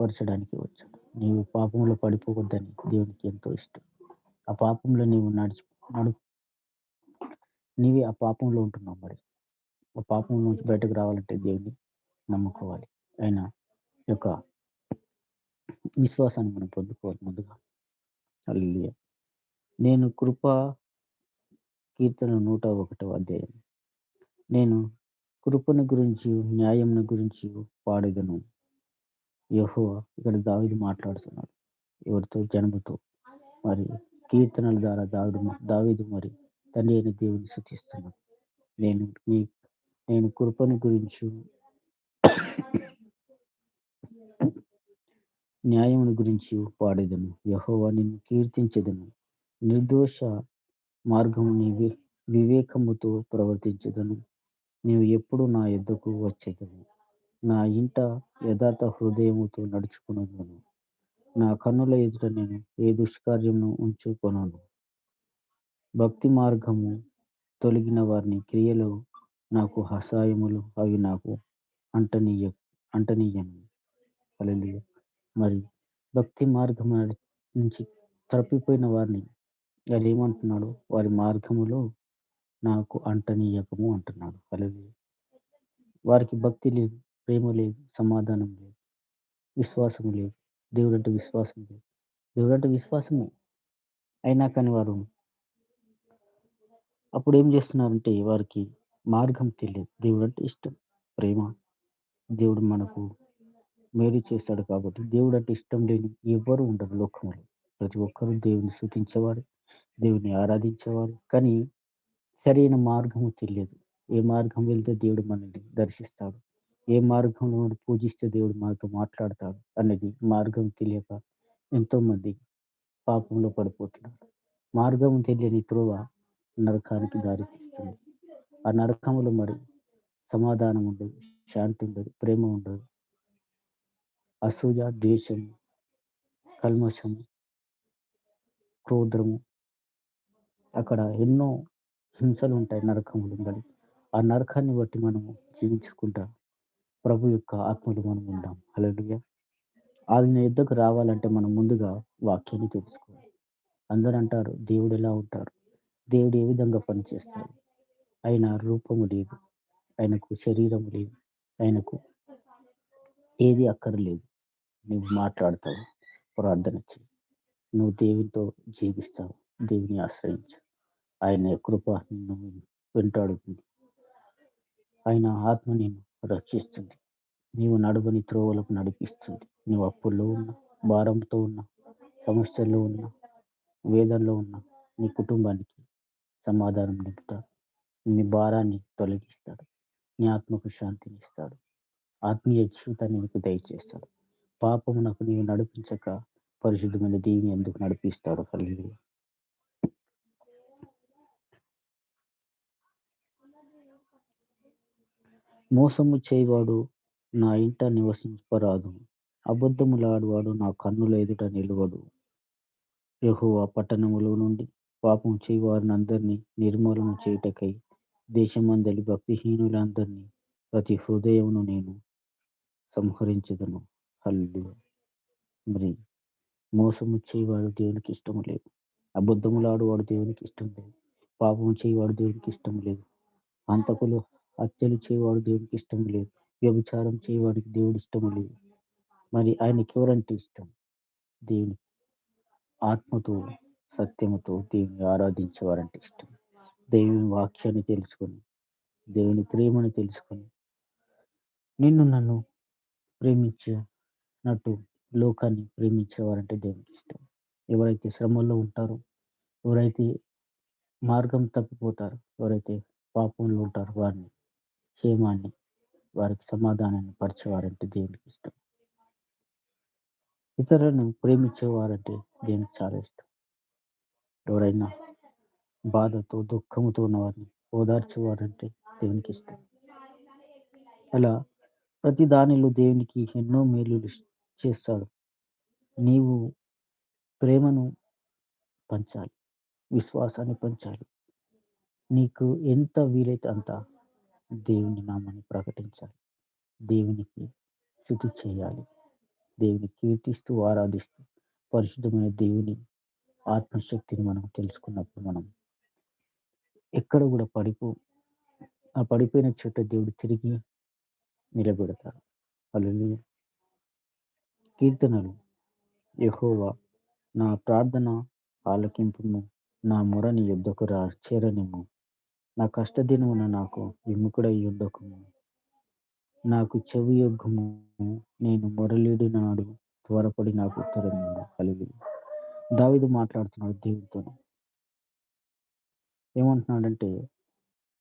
పరచడానికి వచ్చాడు. నీవు పాపంలో పడిపోవద్దని దేవునికి ఎంతో ఇష్టం. ఆ పాపంలో నీవు నడు నీవే ఆ పాపంలో ఉంటున్నావు మరి. ఆ పాపం నుంచి బయటకు రావాలంటే దేవున్ని నమ్ముకోవాలి. ఆయన యొక్క విశ్వాసాన్ని మనం పొందుకోవాలి ముందుగా. హల్లెలూయా! నేను కీర్తన 101 అధ్యాయం. నేను కృపను గురించియు, న్యాయమును గురించియు పాడెదను. యెహోవా ఇక్కడ దావీదు మాట్లాడుతున్నాడు. ఎవరితో? జనముతో. మరి కీర్తనల ద్వారా దావీదు మరి తండ్రి అయిన దేవుని స్తుతిస్తున్నాడు. నేను నీ నేను కృపను గురించు, న్యాయమును గురించి పాడెదను. యెహోవా నిన్ను కీర్తించెదను. నిర్దోష మార్గము వివేకముతో ప్రవర్తించెదను. నీవు ఎప్పుడు నా యొద్దకు వచ్చెదవు. నా ఇంట యథార్థ హృదయముతో నడుచుకొనుదును. నా కన్నుల ఎదుట నేను ఏ దుష్కార్యమును ఉంచుకొనను. భక్తి మార్గము తొలగిన వారిని క్రియలు నాకు అసహ్యములు. అవి నాకు అంటనీయను. హల్లెలూయా! మరి భక్తి మార్గము నుంచి తప్పిపోయిన వారిని ఆయన ఏమంటున్నాడు? వారి మార్గములో నాకు అంటనీయకము అంటున్నాడు. హల్లెలూయా! వారికి భక్తి లేదు, ప్రేమ లేదు, సమాధానం లేదు, విశ్వాసం లేదు. దేవుడంటే విశ్వాసం లేదు. దేవుడంటే విశ్వాసమే. అయినా కానీ వారు అప్పుడేం చేస్తున్నారంటే వారికి మార్గం తెలియదు. దేవుడంటే ఇష్టం, ప్రేమ. దేవుడు మనకు మేలు చేస్తాడు కాబట్టి దేవుడంటే ఇష్టం లేని ఎవ్వరు ఉండరు లోకంలో. ప్రతి ఒక్కరు దేవుని స్తుతించేవారు, దేవుని ఆరాధించేవారు. కానీ సరైన మార్గము తెలియదు. ఏ మార్గం వెళ్తే దేవుడు మనల్ని దర్శిస్తాడు, ఏ మార్గంలో మనం పూజిస్తే దేవుడు మనతో మాట్లాడతాడు అనేది మార్గం తెలియక ఎంతోమంది పాపంలో పడిపోతున్నారు. మార్గం తెలియని త్రోవ నరకానికి దారితీస్తుంది. ఆ నరకములో మరి సమాధానం ఉండదు, శాంతి ఉండదు, ప్రేమ ఉండదు. అసూయ, ద్వేషము, కల్మషము, క్రోధము, అక్కడ ఎన్నో హింసలు ఉంటాయి నరకములు మరి. ఆ నరకాన్ని బట్టి మనము జీవించకుండా ప్రభు యొక్క ఆత్మలో మనం ఉందాం. హల్లెలూయా! ఆయన యుద్ధకు రావాలంటే మనం ముందుగా వాక్యాన్ని తెలుసుకోవాలి. అందరూ అంటారు దేవుడు ఎలా ఉంటారు? దేవుడు ఏ విధంగా పనిచేస్తాడు? ఆయన రూపము లేదు, ఆయనకు శరీరము లేదు, ఆయనకు ఏది అక్కరలేదు. నువ్వు మాట్లాడతావు, ప్రార్థన చెయ్యి, నువ్వు దేవునితో జీవిస్తావు, దేవుని ఆశ్రయించు. ఆయన కృప నిన్ను వెంటాడుతుంది. ఆయన ఆత్మ నిన్ను రక్షిస్తుంది. నీవు నడవని త్రోవలకు నడిపిస్తుంది. నువ్వు అప్పుల్లో ఉన్నా, భారంతో ఉన్నా, సమస్యల్లో ఉన్నా, వేదనలో ఉన్నా నీ కుటుంబానికి సమాధానం నింపుతాడు. నీ భారాన్ని తొలగిస్తాడు. నీ ఆత్మకు శాంతిని ఇస్తాడు. ఆత్మీయ జీవితాన్ని నీకు దయచేస్తాడు. పాపమునకు నీవు నడిపించక పరిశుద్ధమైన దేవుని ఎందుకు నడిపిస్తాడు. హల్లెలూయా! మోసము చేయవాడు నా ఇంట నివసింపరాదు. అబద్ధములాడువాడు నా కన్నుల ఎదుట నిలువడు. యెహోవా పట్టణములో నుండి పాపం చేయువారినందరినీ నిర్మూలన చేయుటకై దేశమందలి భక్తిహీనులందరినీ ప్రతి హృదయమును నేను సంహరించెదను. హల్లెలూయా! మరి మోసము చేయవాడు దేవునికి ఇష్టము లేదు. అబద్ధములాడువాడు దేవునికి ఇష్టం లేదు. పాపము చేయవాడు దేవునికి ఇష్టం లేదు. హంతకులు, హత్యలు చేయవాడు దేవునికి ఇష్టం లేదు. వ్యభిచారం చేయవాడికి దేవుడు ఇష్టము లేదు. మరి ఆయనకి ఎవరంటే ఇష్టం? దేవుని ఆత్మతో, సత్యముతో దేవుని ఆరాధించేవారంటే ఇష్టం. దేవుని వాక్యాన్ని తెలుసుకొని, దేవుని ప్రేమను తెలుసుకొని, నిన్ను నన్ను ప్రేమించినట్టు లోకాన్ని ప్రేమించేవారంటే దేవునికి ఇష్టం. ఎవరైతే శ్రమల్లో ఉంటారో, ఎవరైతే మార్గం తప్పిపోతారో, ఎవరైతే పాపంలో ఉంటారో వారిని, క్షేమాన్ని, వారికి సమాధానాన్ని పరిచేవారంటే దేవునికి ఇష్టం. ఇతరులను ప్రేమించేవారంటే దేవునికి చాలా ఇష్టం. ఎవరైనా బాధతో, దుఃఖముతో ఉన్నవారిని ఓదార్చేవారంటే దేవునికి ఇష్టం. అలా ప్రతి దానిలో దేవునికి ఎన్నో మేలులు చేస్తాడు. నీవు ప్రేమను పంచాలి, విశ్వాసాన్ని పంచాలి. నీకు ఎంత వీలైతే అంత దేవుని నామాన్ని ప్రకటించాలి. దేవునికి స్తుతి చేయాలి. దేవుని కీర్తిస్తూ, ఆరాధిస్తూ, పరిశుద్ధమైన దేవుని ఆత్మశక్తిని మనం తెలుసుకున్నప్పుడు మనం ఎక్కడ గూడా ఆ పడిపోయిన చోట దేవుడు తిరిగి నిలబెడతాడు. హల్లెలూయా! కీర్తనలు. యెహోవా నా ప్రార్థన ఆలకింపుము. నా మొర నీ యొద్దకు చేరనిమ్ము. నా కష్టదినమున నాకు విముఖుడయ్యుండకుము. నాకు చెవియొగ్గుము. నేను మొరలిడినాడు త్వరపడి నాకు ఉత్తరమిమ్ము. హల్లెలూయా! దావీదు మాట్లాడుతున్నాడు దేవునితోని. ఏమంటున్నాడంటే,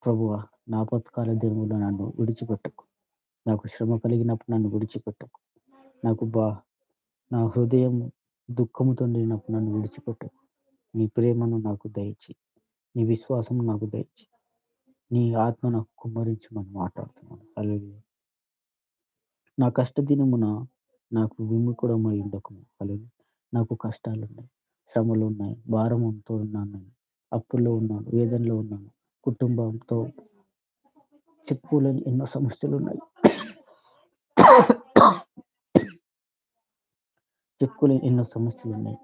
ప్రభువా నా ఆపత్కాల దినములో నన్ను విడిచిపెట్టకు. నాకు శ్రమ కలిగినప్పుడు నన్ను విడిచిపెట్టకు. నాకు నా హృదయం దుఃఖముతో నిండినప్పుడు నన్ను విడిచిపెట్టకు. నీ ప్రేమను నాకు దయచెయి. నీ విశ్వాసము నాకు దయచెయి. నీ ఆత్మ నాకు కుమ్మరించమని మాట్లాడుతున్నాడు. హల్లెలూయా! నా కష్టదినమున నాకు విముఖుడమై ఉండకుము. హల్లెలూయా! నాకు కష్టాలున్నాయి, శ్రమలున్నాయి, భారముతో ఉన్నాను నేను. అప్పుల్లో ఉన్నాను, వేదనలో ఉన్నాను. కుటుంబంతో చెప్పుకోలేని ఎన్నో సమస్యలున్నాయి. చెప్పుకోలేని ఎన్నో సమస్యలున్నాయి.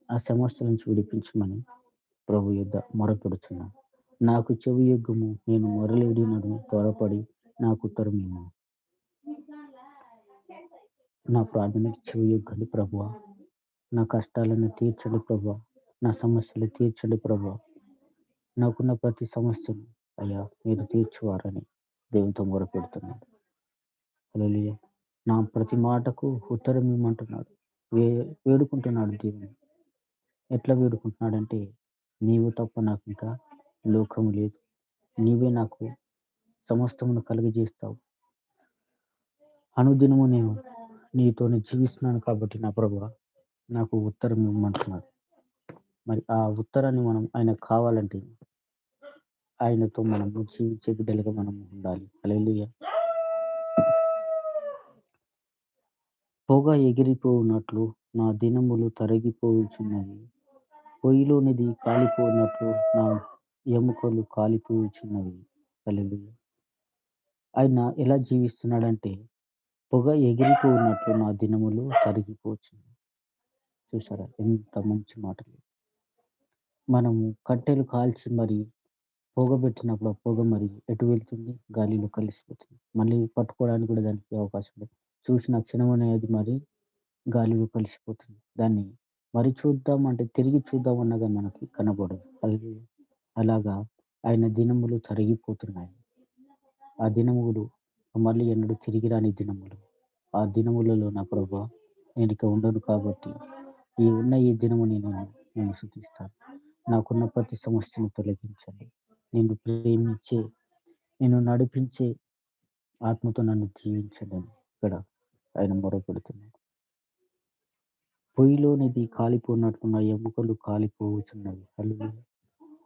ఆ సమస్యల నుంచి విడిపించమని ప్రభు యొద్ద మొరపెడుచున్నాను. నాకు చెవియొగ్గుము. నేను మొరలిడినను త్వరపడి నాకు ఉత్తరమిమ్ము. నా ప్రార్థనకి చెవియొగ్గండి ప్రభువా. నా కష్టాలను తీర్చండి ప్రభువా. నా సమస్యలు తీర్చండి ప్రభువా. నాకున్న ప్రతి సమస్యను అయ్యా మీరు తీర్చువారని దేవునితో మొరపెడుతున్నాను. హల్లెలూయా! నా ప్రతి మాటకు ఉత్తరం ఇమ్మంటున్నాడు. వేడుకుంటున్నాడు దేవుని. ఎట్లా వేడుకుంటున్నాడంటే, నీవు తప్ప నాకింకా లోకము లేదు. నీవే నాకు సమస్తమును కలుగజేస్తావు. అనుదినము నేను నీతోనే జీవిస్తున్నాను కాబట్టి నా ప్రభువా నాకు ఉత్తరం ఇమ్మంటున్నాడు. మరి ఆ ఉత్తరాన్ని మనం ఆయనకు కావాలంటే ఆయనతో మనము జీవించే బిడ్డలుగా మనం ఉండాలి. హల్లెలూయా! పొగ ఎగిరిపోవునట్లు నా దినములు తరిగిపోవుచున్నవి. పొయ్యిలోనిది కాలిపోవునట్లు నా ఎముకలు కాలిపోవుచున్నవి. హల్లెలూయా! ఆయన ఎలా జీవిస్తున్నాడంటే, పొగ ఎగిరిపోవునట్లు నా దినములు తరిగిపోచున్నవి. చూసారా ఎంత మంచి మాటలు. మనము కట్టెలు కాల్చి మరి పొగబెట్టినప్పుడు ఆ పొగ మరి ఎటు వెళ్తుంది? గాలిలో కలిసిపోతుంది. మళ్ళీ పట్టుకోవడానికి కూడా దానికి అవకాశం లేదు. చూసిన క్షణం అనేది మరి గాలిలో కలిసిపోతుంది. దాన్ని మరి చూద్దాం అంటే తిరిగి చూద్దామన్నా గాని మనకి కనబడదు. అలాగా ఆయన దినములు తరిగిపోతున్నాయి. ఆ దినములు మళ్ళీ ఎన్నడూ తిరిగి రాని దినములు. ఆ దినములలో నా ప్రభువా నేనిక ఉండను కాబట్టి ఈ దినము నేను స్తుతిస్తాను. నాకున్న ప్రతి సమస్యను తొలగించండి. నిన్ను ప్రేమించే, నిన్ను నడిపించే ఆత్మతో నన్ను జీవించండి అని ఇక్కడ ఆయన మొరపెడుతున్నాడు. పొయ్యిలోనిది కాలిపోనట్లు నా ఎముకలు కాలిపోవుచున్నవి. హల్లెలూయా!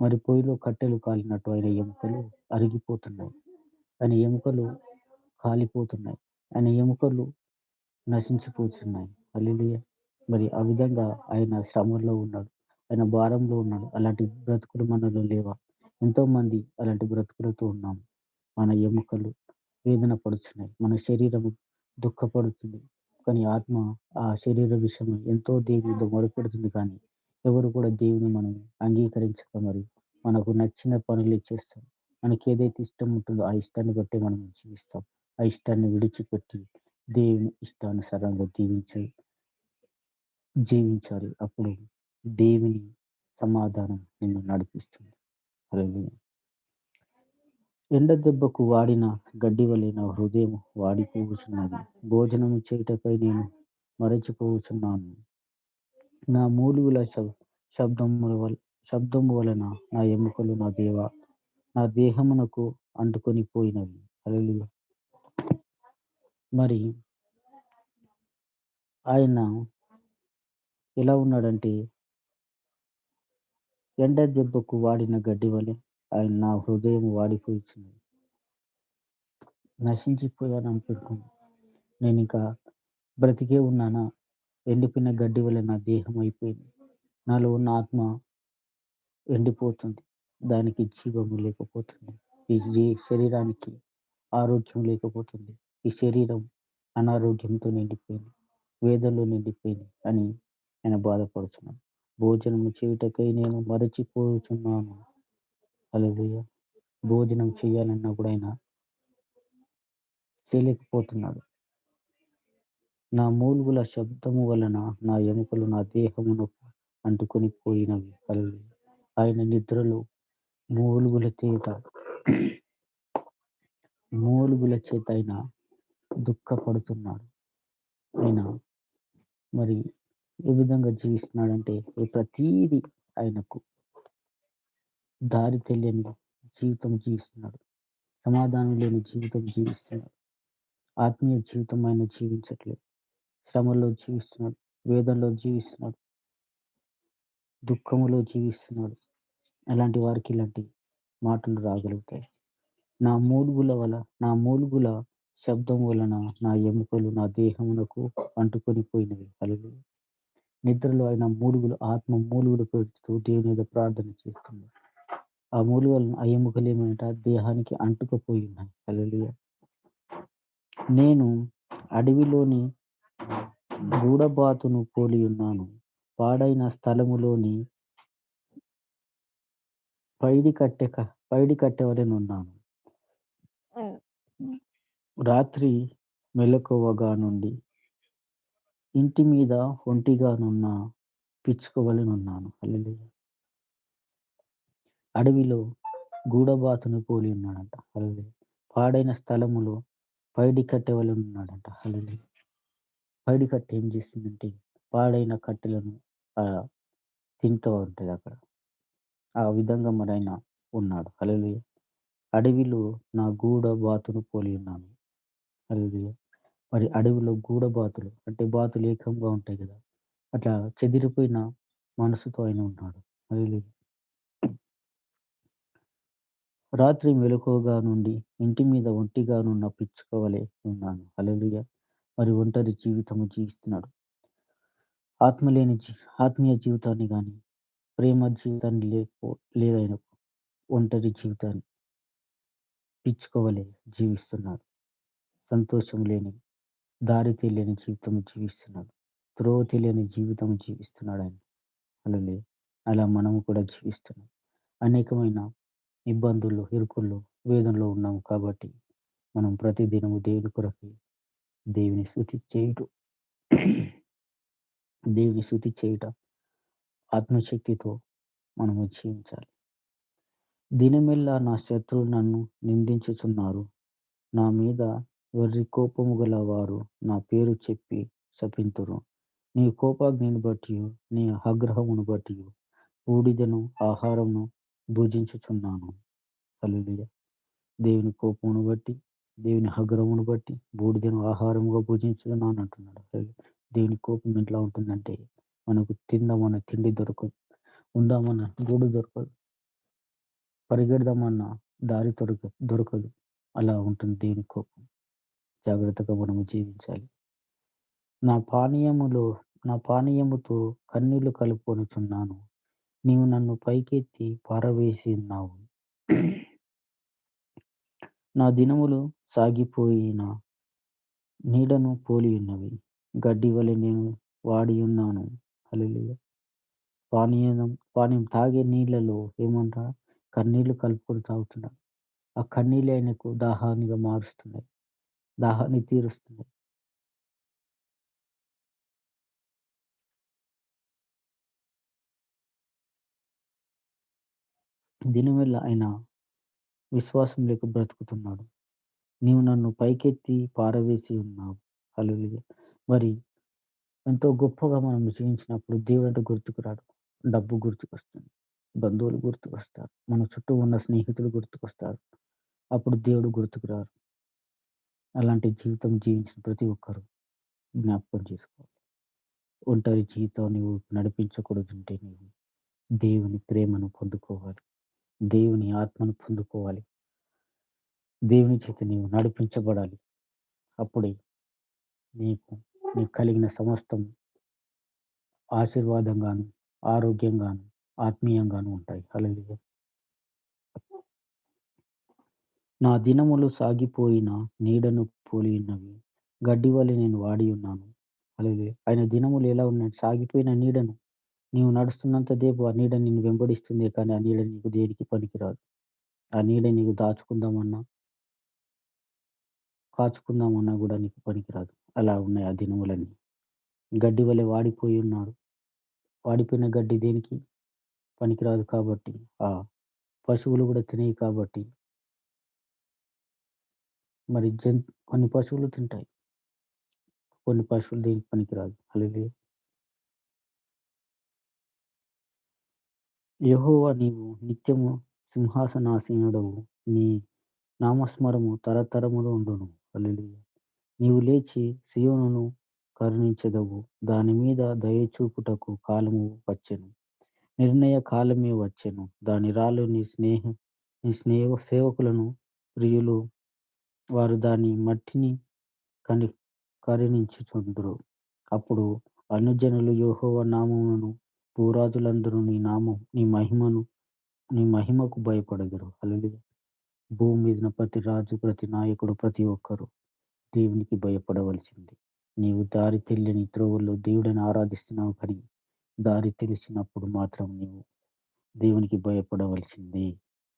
మరి పొయ్యిలో కట్టెలు కాలినట్టు ఆయన ఎముకలు అరిగిపోతున్నాయి. ఆయన ఎముకలు కాలిపోతున్నాయి. ఆయన ఎముకలు నశించిపోతున్నాయి. హల్లెలూయా! మరి ఆ విధంగా ఆయన శ్రమల్లో ఉన్నాడు. ఆయన భారంలో ఉన్నాడు. అలాంటి బ్రతుకులు మనలో లేవా? ఎంతోమంది అలాంటి బ్రతుకులతో ఉన్నాము. మన ఎముకలు వేదన పడుచున్నాయి. మన శరీరము దుఃఖపడుతుంది. కానీ ఆత్మ ఆ శరీర విషయమై ఎంతో దేవుని యొద్ద మొరపెడుతుంది కానీ, ఎవరు కూడా దేవుని మనం అంగీకరించక మరి మనకు నచ్చిన పనులే చేస్తాం. మనకేదైతే ఇష్టం ఉంటుందో ఆ ఇష్టాన్ని బట్టే మనం జీవిస్తాం. ఆ ఇష్టాన్ని విడిచిపెట్టి దేవుని ఇష్టానుసారంగా జీవించాలి. అప్పుడు దేవుని సమాధానం నిన్ను నడిపిస్తుంది. హల్లెలూయా! ఎండ దెబ్బకు వాడిన గడ్డివలె నా హృదయం వాడిపోవుచున్నది. భోజనము చేయుటకై నేను మరచిపోవుచున్నాను. నా మూలుగుల శబ్దము వలన నా ఎముకలు నా దేహమునకు అంటుకొని పోయినవి. హల్లెలూయా! మరి ఆయన ఎలా ఉన్నాడంటే, ఎండ దెబ్బకు వాడిన గడ్డి వలె నా హృదయం వాడిపోయుచున్నది. నశించిపోయాననుకుంటున్నాను. నేనింకా బ్రతికే ఉన్నానా? ఎండిపోయిన గడ్డి వలె నా దేహం అయిపోయింది. నాలో ఉన్న ఆత్మ ఎండిపోతుంది. దానికి జీవము లేకపోతుంది. ఈ శరీరానికి ఆరోగ్యం లేకపోతుంది. ఈ శరీరం అనారోగ్యంతో నిండిపోయింది. వేదనలో నిండిపోయింది అని ఆయన బాధపడుతున్నాడు. భోజనము చేయుటకై నేను మరచిపోచున్నాను. హల్లెలూయా! భోజనం చేయాలన్నా కూడా ఆయన చేయలేకపోతున్నాడు. నా మూలుగుల శబ్దము వలన నా ఎముకలు నా దేహమునకు అంటుకొని పోయినవి. హల్లెలూయా! ఆయన నిద్రలో మూలుగుల చేత మూలుగుల చేత ఆయన దుఃఖపడుతున్నాడు. ఆయన మరి ఏ విధంగా జీవిస్తున్నాడంటే ప్రతీది ఆయనకు దారి తెలియని జీవితం జీవిస్తున్నాడు. సమాధానం లేని జీవితం జీవిస్తున్నాడు. ఆత్మీయ జీవితం ఆయన జీవించట్లేదు. శ్రమలో జీవిస్తున్నాడు. వేదనలో జీవిస్తున్నాడు. దుఃఖములో జీవిస్తున్నాడు. అలాంటి వారికి ఇలాంటి మాటలు రాగలుగుతాయి. నా మూలుగుల శబ్దం వలన నా ఎముకలు నా దేహమునకు అంటుకొని పోయినవి. హల్లెలూయా! నిద్రలో ఆయన ఆత్మ మూలుగులు పెడుతూ దేవుని మీద ప్రార్థన చేస్తున్నాడు. ఆ మూలుగలను ఆ ఎముకలు ఏమంట దేహానికి అంటుకుపోయి ఉన్నాయి. హల్లెలూయా! నేను అడవిలోని గూడబాతును పోలి ఉన్నాను. పాడైన స్థలములోని పైడి కట్టె వలెనున్నాను. రాత్రి మెలకువగా నుండి ఇంటి మీద ఒంటిగానున్న పిచ్చుక వలెనున్నాను. హల్లెలూయా! అడవిలో గూడబాతును పోలి ఉన్నాడంట. హల్లెలూయా! పాడైన స్థలములో పైడి కట్టె వలె ఉన్నాడంట. హల్లెలూయా! పైడి కట్టె ఏం చేస్తుందంటే పాడైన కట్టెలను తింటూ ఉంటది అక్కడ. ఆ విధంగా మరి ఆయన ఉన్నాడు. హల్లెలూయా! అడవిలో నా గూడబాతును పోలి ఉన్నాను. హల్లెలూయా! మరి అడవిలో గూడబాతులు అంటే బాతులు ఏకంగా ఉంటాయి కదా! అట్లా చెదిరిపోయిన మనసుతో ఆయన ఉన్నాడు. హల్లెలూయా! రాత్రి మెలకువగా నుండి ఇంటి మీద ఒంటిగానున్న పిచ్చుక వలె ఉన్నాను. హల్లెలూయా! మరి ఒంటరి జీవితము జీవిస్తున్నాడు. ఆత్మ లేని ఆత్మీయ జీవితాన్ని గాని, ప్రేమ జీవితాన్ని లేదాయనకు. ఒంటరి జీవితాన్ని పిచ్చుక వలె జీవిస్తున్నాడు. సంతోషం లేని, దారి తెలియని జీవితం జీవిస్తున్నాడు. త్రోవ తెలియని జీవితం జీవిస్తున్నాడాయన. హల్లెలూయా! అలా మనము కూడా జీవిస్తున్నాం. అనేకమైన ఇబ్బందుల్లో, ఇరుకుల్లో, వేదనలో ఉన్నాము కాబట్టి మనం ప్రతిదినము దేవుని కొరకు దేవుని స్తుతి చేయుట దేవుని స్తుతి చేయుట ఆత్మశక్తితో మనము జీవించాలి. దినమెల్లా నా శత్రువులు నన్ను నిందించుచున్నారు. నా మీద వెర్రి కోపము గల వారు నా పేరు చెప్పి శపింతురు. నీ కోపాగ్నిని బట్టియు, నీ ఆగ్రహమును బట్టియు బూడిదను ఆహారమును భుజించుచున్నాను. హల్లెలూయా! దేవుని కోపమును బట్టి, దేవుని ఆగ్రహమును బట్టి బూడిదను ఆహారముగా భుజించుచున్నాను అంటున్నాడు. హల్లెలూయా! దేవుని కోపం ఎట్లా ఉంటుందంటే మనకు తిందామన్న తిండి దొరకదు. ఉందామన్న గూడు దొరకదు. పరిగెడదామన్న దారి దొరకదు. అలా ఉంటుంది దేవుని కోపం. జాగ్రత్తగా మనము జీవించాలి. నా పానీయముతో కన్నీళ్లు కలుపుకొనుచున్నాను. నీవు నన్ను పైకెత్తి పారవేసి ఉన్నావు. నా దినములు సాగిపోయిన నీడను పోలియున్నవి. గడ్డి వలె నేను వాడియున్నాను. హల్లెలూయా! పానీయం తాగే నీళ్లలో కన్నీళ్లు కలుపుకొని తాగుతున్నాడు. ఆ కన్నీళ్లే ఆయనకు దాహానిగా మారుస్తున్నాయి. దాహాన్ని తీరుస్తున్నాయి. దినమెల్లా ఆయన విశ్వాసం లేక బ్రతుకుతున్నాడు. నీవు నన్ను పైకెత్తి పారవేసి ఉన్నావు. హల్లెలూయా! మరి ఎంతో గొప్పగా మనం జీవించినప్పుడు దేవుడంటే గుర్తుకు రాడు. డబ్బు గుర్తుకొస్తుంది. బంధువులు గుర్తుకొస్తారు. మన చుట్టూ ఉన్న స్నేహితులు గుర్తుకొస్తారు. అప్పుడు దేవుడు గుర్తుకు రారు. అలాంటి జీవితం జీవించిన ప్రతి ఒక్కరు జ్ఞాపకం చేసుకోవాలి. ఒంటరి జీవితం నువ్వు నడిపించకూడదంటే నీవు దేవుని ప్రేమను పొందుకోవాలి. దేవుని ఆత్మను పొందుకోవాలి. దేవుని చేత నీవు నడిపించబడాలి. అప్పుడే నీకు కలిగిన సమస్తం ఆశీర్వాదంగాను, ఆరోగ్యంగాను, ఆత్మీయంగాను ఉంటాయి. హల్లెలూయా! నా దినములు సాగిపోయిన నీడను పోలియున్నవి. గడ్డి వలె నేను వాడియున్నాను. హల్లెలూయా! ఆయన దినములు ఎలా ఉన్నాయి? సాగిపోయిన నీడను నీవు నడుస్తున్నంత సేపు ఆ నీడ నిన్ను వెంబడిస్తుందే కానీ, ఆ నీడ నీకు దేనికి పనికిరాదు. ఆ నీడ నీకు దాచుకుందామన్నా, కాచుకుందామన్నా గూడా నీకు పనికిరాదు. అలా ఉన్నాయి ఆ దినములన్నీ. గడ్డి వలె వాడిపోయి ఉన్నాడు. వాడిపోయిన గడ్డి దేనికి పనికిరాదు కాబట్టి, ఆ పశువులు గూడా తినయి కాబట్టి, మరి కొన్ని పశువులు తింటాయి. కొన్ని పశువులు దేనికి పనికిరాదు. హల్లెలూయా! యెహోవా నీవు నిత్యము సింహాసనాసీనుడవు. నీ నామస్మరము తరతరములు ఉండును. హల్లెలూయా! నీవు లేచి సీయోనును కరుణించెదవు. దాని మీద దయ చూపుటకు కాలము వచ్చెను. నిర్ణయ కాలమే వచ్చెను. దాని రాళ్ళు నీ సేవకులను ప్రియులు. వారు దాని మట్టిని కని కరుణించుచుందురు. అప్పుడు అన్యజనులు యెహోవా నామమును, భూరాజులందరూ నీ మహిమకు భయపడుదురు. హల్లెలూయా! భూమి మీదున్న ప్రతి రాజు, ప్రతి నాయకుడు, ప్రతి ఒక్కరు దేవునికి భయపడవలసింది. నీవు దారి తెలియని త్రోవల్లో దేవుడిని ఆరాధిస్తున్నావు కానీ, దారి తెలిసినప్పుడు మాత్రం నీవు దేవునికి భయపడవలసిందే.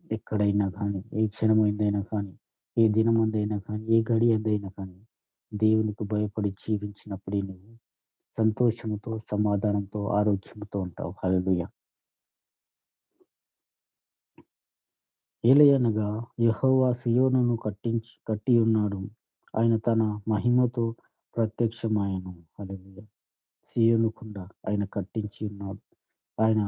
ఎక్కడైనా కానీ, ఏ క్షణమైందైనా కానీ, ఏ దినమందైనా కానీ, ఏ గడియందైనా కానీ, దేవునికి భయపడి జీవించినప్పుడే నువ్వు సంతోషముతో, సమాధానంతో, ఆరోగ్యంతో ఉంటావు. హల్లెలూయా! ఏలయనగా యెహోవా సీయోనును కట్టియున్నాడు. ఆయన తన మహిమతో ప్రత్యక్షమాయెను. హల్లెలూయా! సీయోను కొండ ఆయన కట్టించి ఉన్నాడు. ఆయన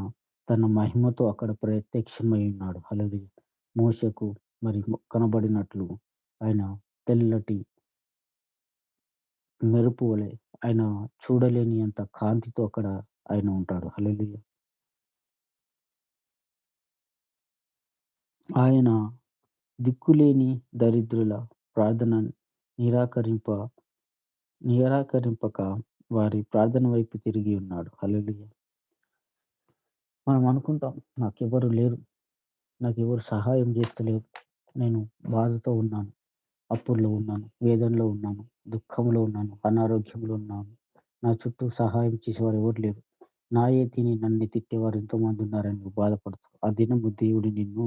తన మహిమతో అక్కడ ప్రత్యక్షమై ఉన్నాడు. హల్లెలూయా! మోషేకు మరి కనబడినట్లు ఆయన తెల్లటి మెరుపు వలె ఆయన చూడలేనింత కాంతితో అక్కడ ఆయన ఉంటాడు. హల్లెలూయా! ఆయన దిక్కులేని దరిద్రుల ప్రార్థన నిరాకరింప నిరాకరింపక వారి ప్రార్థన వైపు తిరిగి ఉన్నాడు. హల్లెలూయా! మనం అనుకుంటాం నాకెవరు లేరు. నాకెవరు సహాయం చేస్తలేరు. నేను బాధతో ఉన్నాను. అప్పుల్లో ఉన్నాను. వేదనలో ఉన్నాను. దుఃఖంలో ఉన్నాను. అనారోగ్యంలో ఉన్నాను. నా చుట్టూ సహాయం చేసేవారు ఎవరు లేరు. నాయే తిని నన్ను తిట్టేవారు ఎంతోమంది ఉన్నారని నువ్వు బాధపడుతావు. ఆ దినము దేవుడు నిన్ను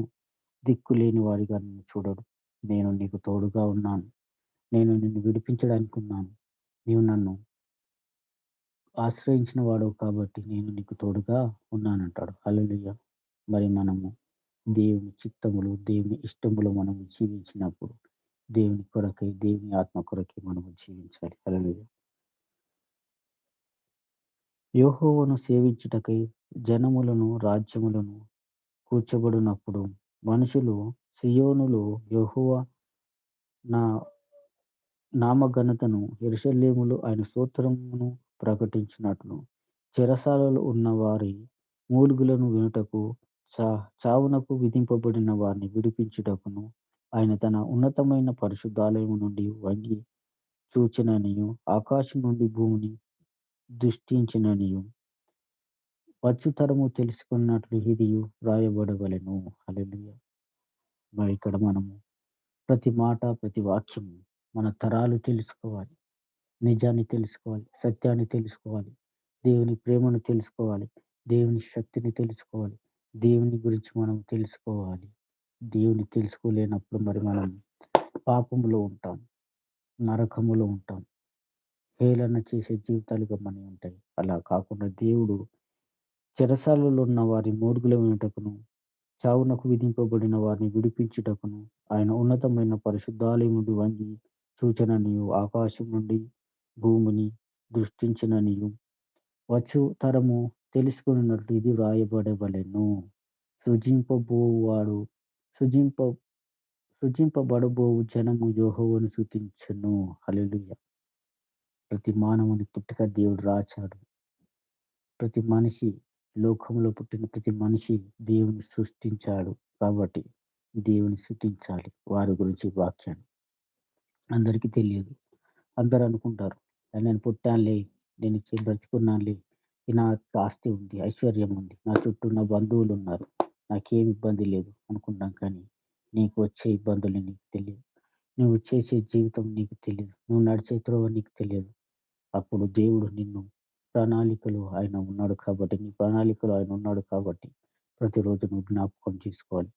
దిక్కులేని వారిగా నిన్ను చూడడు. నేను నీకు తోడుగా ఉన్నాను. నేను నిన్ను విడిపించడానికి ఉన్నాను. నీవు నన్ను ఆశ్రయించిన వాడవు కాబట్టి నేను నీకు తోడుగా ఉన్నానంటాడు. హల్లెలూయా! మరి మనము దేవుని చిత్తములు, దేవుని ఇష్టములు మనము జీవించినప్పుడు దేవుని కొరకై, దేవుని ఆత్మ కొరకై మనము జీవించాలి. హల్లెలూయా! యెహోవాను సేవించుటకై జనములను, రాజ్యములను కూర్చబడినప్పుడు మనుషులు సీయోనులో యెహోవా నా నామఘనతను, యెరూషలేములో ఆయన స్తోత్రమును ప్రకటించినట్లు చెరసాలలో ఉన్న వారి మూలుగులను వినుటకు, చా చావునకు విధింపబడిన వారిని విడిపించుటకును, ఆయన తన ఉన్నతమైన పరిశుద్ధాలయము నుండి వంగి చూచెననియు, ఆకాశం నుండి భూమిని దృష్టించిననియు, వచ్చు తరము తెలుసుకున్నట్లు ఇదియు వ్రాయబడవలెను. హల్లెలూయా! మరి ఇక్కడ మనము ప్రతి మాట, ప్రతి వాక్యము మన తరాలు తెలుసుకోవాలి. నిజాన్ని తెలుసుకోవాలి. సత్యాన్ని తెలుసుకోవాలి. దేవుని ప్రేమను తెలుసుకోవాలి. దేవుని శక్తిని తెలుసుకోవాలి. దేవుని గురించి మనం తెలుసుకోవాలి. దేవుని తెలుసుకోలేనప్పుడు మరి మనం పాపములో ఉంటాం. నరకములో ఉంటాం. హేళన చేసే జీవితాలుగా మనయి ఉంటాయి. అలా కాకుండా దేవుడు చెరసాలలో ఉన్న వారి మూర్గుల వినుటకును, చావునకు విధింపబడిన వారిని విడిపించుటకును, ఆయన ఉన్నతమైన పరిశుద్ధాలయమును వంగి చూచెననియు, ఆకాశం నుండి భూమిని దృష్టించిననియు, వచ్చు తరము తెలుసుకొనున్నట్లు ఇది వ్రాయబడవలెను. సృజింపబోవాడు సృజింప సృజింపబడబోవు జనము యెహోవాను స్తుతించును. హల్లెలూయా! ప్రతి మానవుని పుట్టుక దేవుడు రాచాడు. ప్రతి మనిషి లోకంలో పుట్టిన ప్రతి మనిషి దేవుని సృష్టించాడు. కాబట్టి దేవుని స్తుతించాలి. వారి గురించి వాక్యాన్ని. అందరికీ తెలియదు. అందరూ అనుకుంటారు. నేను పుట్టానులే, నేను బ్రతికున్నానులే, నాకు ఆస్తి ఉంది, ఐశ్వర్యం ఉంది, నా చుట్టూ నా బంధువులున్నారు. నాకేం ఇబ్బంది లేదు అనుకుంటాం కానీ, నీకు వచ్చే ఇబ్బందులు నీకు తెలియదు. నువ్వు చేసే జీవితం నీకు తెలియదు. నువ్వు నడిచే త్రోవ నీకు తెలియదు. అప్పుడు దేవుడు నిన్ను ప్రణాళికలో ఆయన ఉన్నాడు కాబట్టి, నీ ప్రణాళికలో ఆయన ఉన్నాడు కాబట్టి, ప్రతిరోజు నువ్వు జ్ఞాపకం చేసుకోవాలి.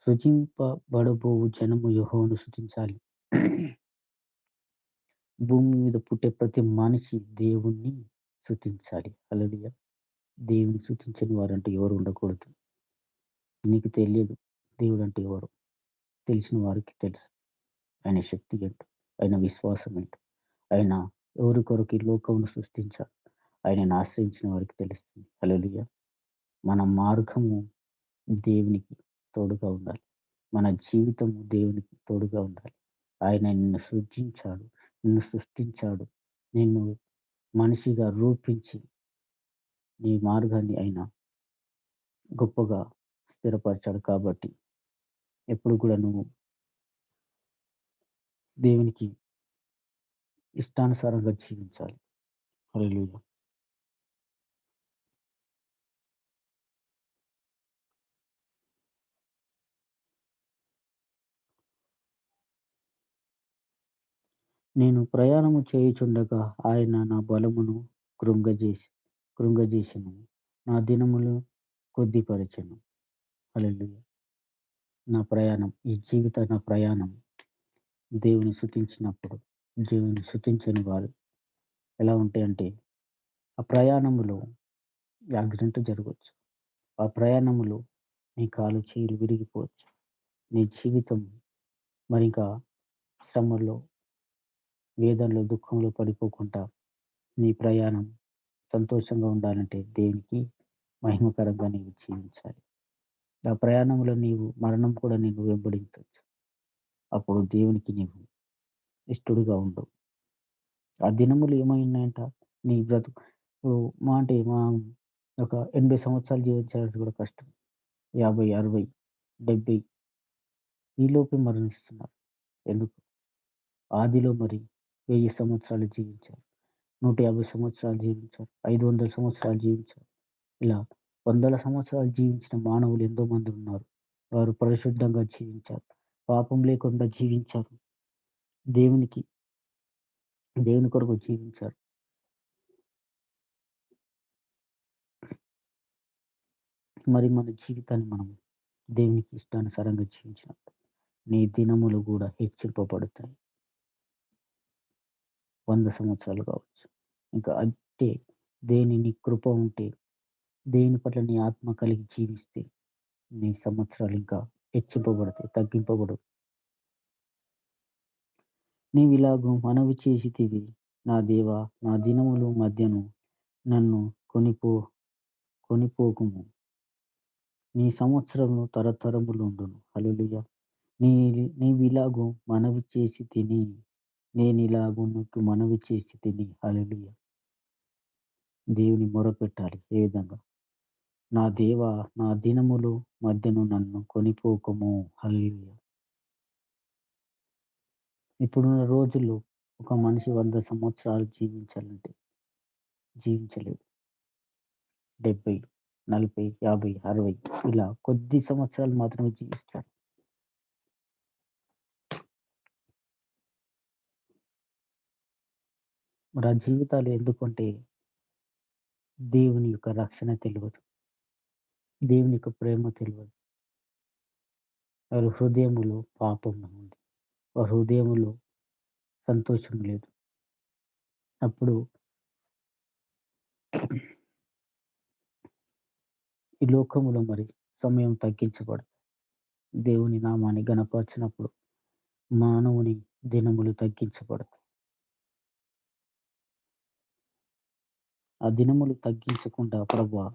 సృజింపబడబోవు జనము యెహోవాను స్తుతించాలి. భూమి మీద పుట్టే ప్రతి మనిషి దేవుణ్ణి స్తుతించాలి. హల్లెలూయా! దేవుని స్తుతించని వారంటూ ఎవరు ఉండకూడదు. నీకు తెలియదు దేవుడంటే ఎవరో. తెలిసిన వారికి తెలుసు. ఆయన శక్తి ఏంటో, ఆయన విశ్వాసం ఏంటో, ఆయన ఎవరి కొరకు ఈ లోకమును సృష్టించాడు. ఆయనను ఆశ్రయించిన వారికి తెలుస్తుంది. హల్లెలూయా! మన మార్గము దేవునికి తోడుగా ఉండాలి. మన జీవితము దేవునికి తోడుగా ఉండాలి. ఆయన నిన్ను సృజించాడు. నిన్ను సృష్టించాడు. నిన్ను మనిషిగా రూపించి నీ మార్గాన్ని ఆయన గొప్పగా స్థిరపరిచాడు కాబట్టి ఎప్పుడు కూడా నువ్వు దేవునికి ఇష్టానుసారంగా జీవించాలి. హల్లెలూయా! నేను ప్రయాణము చేయుచుండగా ఆయన నా బలమును కృంగజేసి కృంగజేసెను. నా దినములు కొద్దిపరచెను. హల్లెలూయా! నా ప్రయాణం దేవుని స్తుతించినప్పుడు, దేవుని స్తుతించని వారు ఎలా ఉంటాయంటే, ఆ ప్రయాణములో యాక్సిడెంట్ జరగొచ్చు. ఆ ప్రయాణములో నీ కాలు, చేతులు విరిగిపోవచ్చు. నీ జీవితం మరింకా శ్రమలో, వేదనలో, దుఃఖంలో పడిపోకుండా నీ ప్రయాణం సంతోషంగా ఉండాలంటే దేవునికి మహిమకరంగా నీవు జీవించాలి. ఆ ప్రయాణంలో నీవు మరణం కూడా నిన్ను వెంబడించొచ్చు. అప్పుడు దేవునికి నీవు ఇష్టడుగా ఉండు. ఆ దినములు ఏమైనాయంట నీ బ్రతుకు మా అంటే మా ఒక 80 సంవత్సరాలు జీవించాలంటే కూడా కష్టం. 50, 60, 70 ఈలోపే మరణిస్తున్నారు. ఎందుకు? ఆదిలో మరి 1000 సంవత్సరాలు జీవించారు. 150 సంవత్సరాలు జీవించారు. 500 సంవత్సరాలు జీవించారు. ఇలా వందల సంవత్సరాలు జీవించిన మానవులు ఎంతో మంది ఉన్నారు. వారు పరిశుద్ధంగా జీవించారు. పాపం లేకుండా జీవించారు. దేవునికి దేవుని కొరకు జీవించారు. మరి మన జీవితాన్ని మనం దేవునికి ఇష్టానుసారంగా జీవించినప్పుడు నీ దినములు గూడా హెచ్చింపబడతాయి. 100 సంవత్సరాలు కావచ్చు. ఇంకా అంటే నీ కృప ఉంటే, దేవుని పట్ల నీ ఆత్మ కలిగి జీవిస్తే నీ సంవత్సరాలు ఇంకా హెచ్చింపబడతాయి. తగ్గింపబడవు. నీవిలాగు మనవి చేసితివి నా దేవా! నా దినముల మధ్యను నన్ను కొనిపో కొనిపోకుము. నీ సంవత్సరములు తరతరములుండును. హల్లెలూయా! నీవిలాగు మనవి చేసితిని. నేనిలాగు నీకు మనవి చేసితిని. హల్లెలూయా! దేవుని మొరపెట్టాలి. ఏ విధంగా? నా దేవా! నా దినములు మధ్యను నన్ను కొనిపోకుము. హల్లెలూయా! ఇప్పుడున్న రోజుల్లో ఒక మనిషి 100 సంవత్సరాలు జీవించాలంటే జీవించలేడు. 70, 40, 50, 60 ఇలా కొద్ది సంవత్సరాలు మాత్రమే జీవిస్తారు. మరి ఆ జీవితాలు ఎందుకంటే దేవుని యొక్క రక్షణ తెలవదు. దేవుని యొక్క ప్రేమ తెలవదు. వారి హృదయములో పాపం ఉంది. వారి హృదయములో సంతోషం లేదు. అప్పుడు ఈ లోకములో మరి సమయం తగ్గించబడదు. దేవుని నామాన్ని ఘనపరచినప్పుడు మానవుని దినములు తగ్గించబడతాయి. ఆ దినములు తగ్గించకుండా ప్రభువా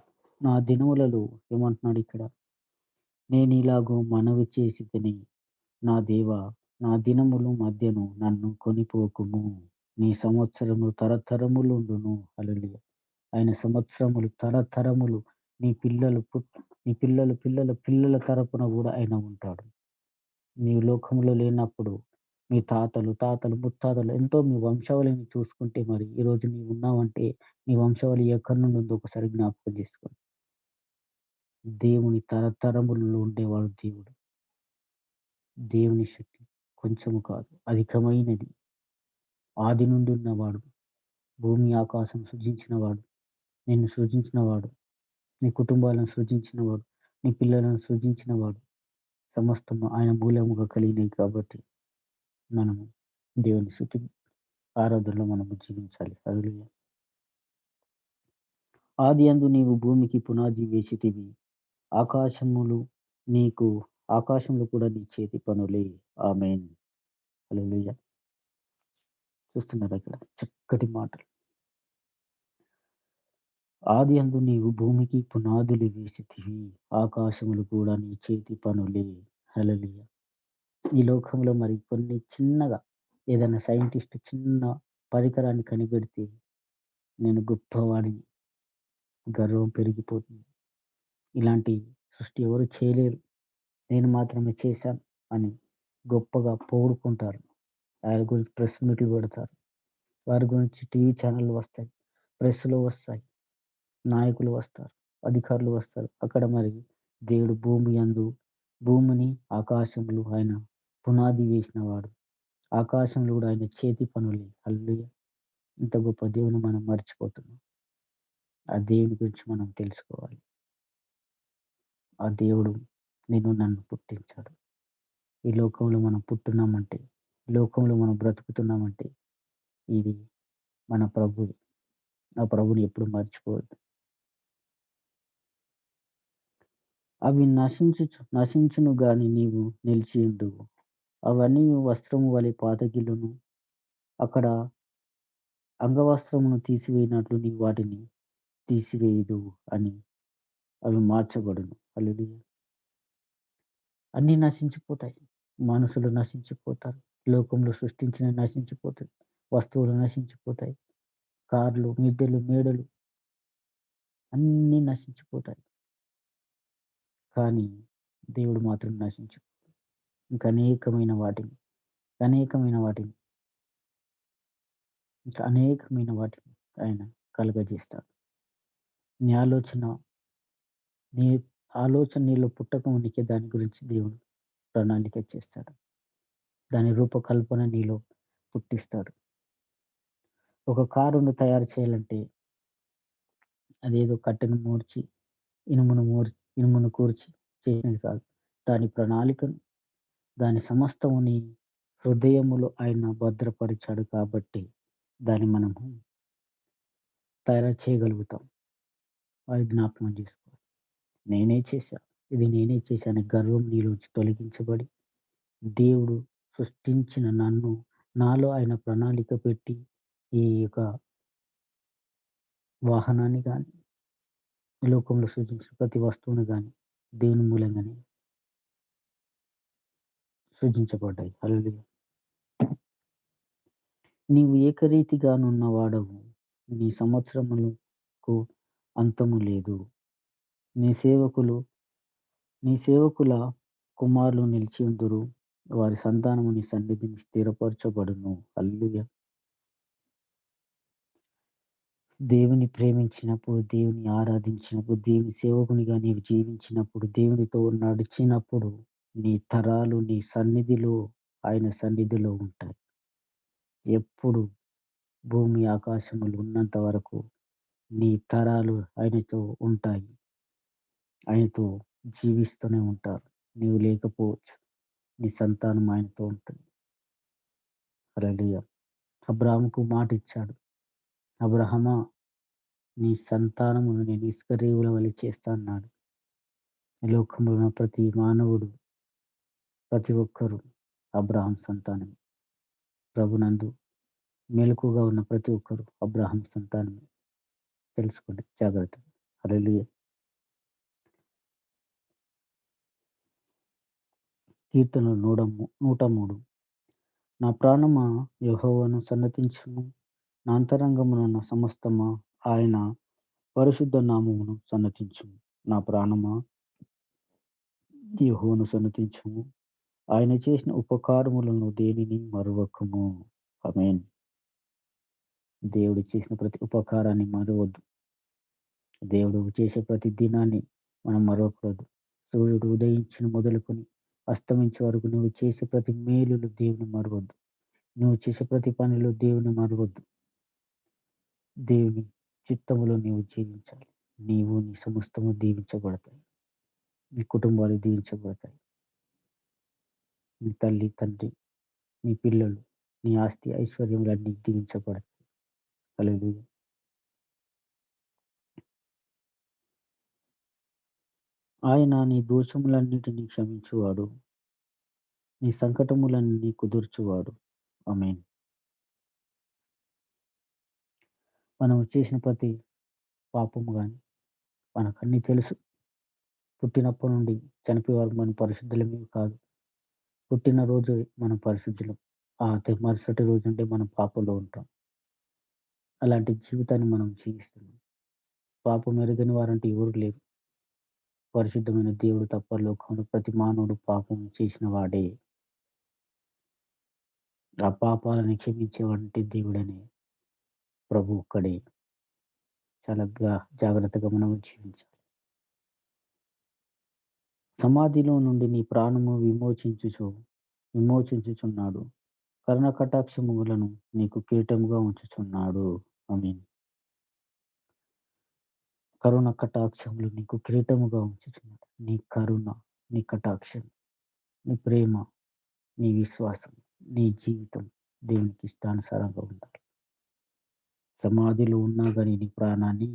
నా దినములలో ఏమంటున్నాడు ఇక్కడ? నేనిలాగు మనవి చేసితిని. నా దేవా! నా దినముల మధ్యను నన్ను కొనిపోకుము. నీ సంవత్సరము తరతరములుండును. హల్లెలూయా! ఆయన సంవత్సరములు తరతరములు నీ పిల్లలు నీ పిల్లలు పిల్లల పిల్లల తరపున గూడా ఆయన ఉంటాడు. నీవు లోకంలో లేనప్పుడు మీ తాతలు, ముత్తాతలు ఎంతో మీ వంశావళిని చూసుకుంటే మరి ఈరోజు నీవున్నావంటే నీ వంశావళి ఎక్కడి నుండి ఉందో ఒకసారి జ్ఞాపకం చేసుకో. దేవుని తరతరములలో ఉండేవాడు దేవుడు. దేవుని శక్తి కొంచెము కాదు అధికమైనది. ఆది నుండి ఉన్నవాడు. భూమి, ఆకాశం సృజించినవాడు, నిన్ను సృజించినవాడు, నీ కుటుంబాలను సృజించినవాడు, నీ పిల్లలను సృజించినవాడు. సమస్తము ఆయన మూలముగా కలిగినయి కాబట్టి మనము దేవుని స్తుతి ఆరాధనలో మనము జీవించాలి. హల్లెలూయా. ఆదియందు నీవు భూమికి పునాది వేసితివి. ఆకాశములు నీకు ఆకాశములు కూడా నీ చేతి పనులే. ఆమేన్. హల్లెలూయా. చూస్తున్నారా ఇక్కడ చక్కటి మాటలు. ఆదియందు నీవు భూమికి పునాదులు వేసితివి. ఆకాశములు కూడా నీ చేతి పనులే. హల్లెలూయా. ఈ లోకంలో మరి కొన్ని చిన్నగా ఏదైనా సైంటిస్ట్ చిన్న పరికరాన్ని కనిపెడితే నేను గొప్పవాడిని, గర్వం పెరిగిపోతుంది. ఇలాంటి సృష్టి ఎవరు చేయలేరు. నేను మాత్రమే చేశాను అని గొప్పగా పొగుడుకుంటారు. వారి గురించి ప్రెస్ మీట్లు పెడతారు. వారి గురించి టీవీ ఛానెల్‌లు వస్తాయి. ప్రెస్‌లో వస్తాయి. నాయకులు వస్తారు. అధికారులు వస్తారు. అక్కడ మరి దేవుడు భూమిని, ఆకాశములు ఆయన పునాది వేసినవాడు. ఆకాశంలో కూడా ఆయన చేతి పనులే. హల్లెలూయా! ఇంత గొప్ప దేవుని మనం మర్చిపోతున్నాం. ఆ దేవుని గురించి మనం తెలుసుకోవాలి. ఆ దేవుడు నిన్ను నన్ను పుట్టించాడు. ఈ లోకంలో మనం పుట్టున్నామంటే, ఈ లోకంలో మనం బ్రతుకుతున్నామంటే ఇది మన ప్రభువు. ఆ ప్రభువుని ఎప్పుడు మర్చిపోవద్దు. అవి నశించును గాని నీవు నిలిచియుందువు. అవన్నీ వస్త్రము వలె పాతగిల్లును. అక్కడ అంగవస్త్రమును తీసివేయునట్లు నీవు వాటిని తీసివేయుదువు అని అవి మార్చబడును. హల్లెలూయా! అన్నీ నశించిపోతాయి. మనుషులు నశించిపోతారు. లోకంలో సృష్టించినవి నశించిపోతాయి. వస్తువులు నశించిపోతాయి. కార్లు, మిద్దెలు, మేడలు అన్నీ నశించిపోతాయి. కానీ దేవుడు మాత్రం నశించడు. ఇంకా అనేకమైన వాటిని, ఇంకా అనేకమైన వాటిని ఆయన కలుగజేస్తాడు. నీ ఆలోచన నీ ఆలోచన నీలో పుట్టక మునికే దాని గురించి దేవుడు ప్రణాళిక చేస్తాడు. దాని రూపకల్పన నీలో పుట్టిస్తాడు. ఒక కారును తయారు చేయాలంటే అదేదో కట్టెను నూర్చి, ఇనుమును కూర్చి చేసినది కాదు. దాని ప్రణాళికను, దాని సమస్తము నీ హృదయములో ఆయన భద్రపరిచాడు కాబట్టి దాన్ని మనము తయారు చేయగలుగుతాం. అది జ్ఞాపకం చేసుకోవాలి. నేనే చేశా, ఇది నేనే చేశా అనే గర్వం నీలోంచి తొలగించబడి, దేవుడు సృష్టించిన నన్ను, నాలో ఆయన ప్రణాళిక పెట్టి ఈ యొక్క వాహనాన్ని గాని, ఈ లోకంలో సృజించిన ప్రతి వస్తువును గాని దేవుని మూలంగానే సృజించబడ్డాయి. హల్లెలూయా! నీవు ఏకరీతిగానున్న వాడవు. నీ సంవత్సరములకు అంతము లేదు. నీ సేవకులు నీ సేవకుల కుమారులు నిలిచియుందురు. వారి సంతానము నీ సన్నిధిని స్థిరపరచబడును. హల్లెలూయా! దేవుని ప్రేమించినప్పుడు, దేవుని ఆరాధించినప్పుడు, దేవుని సేవకునిగా నీవు జీవించినప్పుడు, దేవునితో నడిచినప్పుడు, నీ తరాలు నీ సన్నిధిలో, ఆయన సన్నిధిలో ఉంటాయి. ఎప్పుడు భూమి, ఆకాశములు ఉన్నంత వరకు నీ తరాలు ఆయనతో ఉంటాయి. ఆయనతో జీవిస్తూనే ఉంటారు. నీవు లేకపోవచ్చు. నీ సంతానం ఆయనతో ఉంటుంది. హల్లెలూయా! అబ్రాహాముకు మాటిచ్చాడు. అబ్రహమా! నీ సంతానమును నేను ఇసుక రేవుల వలె చేస్తా అన్నాడు. ఈ లోకంలో ఉన్న ప్రతి మానవుడు, ప్రతి ఒక్కరు అబ్రహాం సంతానమే. ప్రభునందు మెలకువగా ఉన్న ప్రతి ఒక్కరు అబ్రహాం సంతానమే. తెలుసుకోండి జాగ్రత్తగా. హల్లెలూయా! కీర్తనలు 103 నా ప్రాణమా యెహోవాను సన్నతించుము. నా అంతరంగమునున్న సమస్తమా ఆయన పరిశుద్ధ నామమును సన్నతించుము. నా ప్రాణమా యెహోవాను సన్నతించుము. ఆయన చేసిన ఉపకారములను దేనిని మరువకుము. ఆమేన్. దేవుడు చేసిన ప్రతి ఉపకారాన్ని మరువొద్దు. దేవుడు చేసే ప్రతి దినాన్ని మనం మరవకూడదు. సూర్యుడు ఉదయించిన మొదలుకొని అస్తమించే వరకు నువ్వు చేసే ప్రతి మేలులు దేవుని మరువొద్దు. నువ్వు చేసే ప్రతి పనిలో దేవుని మరువొద్దు. దేవుని చిత్తములో నీవు జీవించాలి. నీవు, నీ సమస్తము దీవించబడతాయి. నీ కుటుంబాలు దీవించబడతాయి. నీ తల్లి, తండ్రి, నీ పిల్లలు, నీ ఆస్తి, ఐశ్వర్యములన్నీ దీవించబడతాయి. హల్లెలూయా! ఆయన నీ దోషములన్నిటిని క్షమించువాడు. నీ సంకటములన్నీ కుదుర్చువాడు. ఆమేన్. మనం చేసిన ప్రతి పాపము గాని మనకన్నీ తెలుసు. పుట్టినప్పటి నుండి చనిపోయే వరకు మనం పరిశుద్ధులమే కాదు. పుట్టినరోజు మనం పరిశుద్ధులం. మరుసటి రోజంటే మనం పాపంలో ఉంటాం. అలాంటి జీవితాన్ని మనం జీవిస్తున్నాం. పాపం ఎరుగని వారంటూ ఎవరు లేరు. పరిశుద్ధమైన దేవుడు తప్ప లోకంలో ప్రతి మానవుడు పాపం చేసిన వాడే. ఆ పాపాలను క్షమించేవాడంటే దేవుడనే ప్రభు ఒక్కడే. చాలా జాగ్రత్తగా మనం జీవించాలి. సమాధిలో నుండి నీ ప్రాణము విమోచించుచున్నాడు. కరుణ కటాక్షములను నీకు కిరీటముగా ఉంచుచున్నాడు. ఆమేన్. కరుణ కటాక్షములు నీకు కిరీటముగా ఉంచుచున్నాడు. నీ కరుణ, నీ కటాక్షం, నీ ప్రేమ, నీ విశ్వాసం, నీ జీవితం దేవునికి ఇష్టానుసారంగా ఉండాలి. సమాధిలో ఉన్నా గాని నీ ప్రాణాన్ని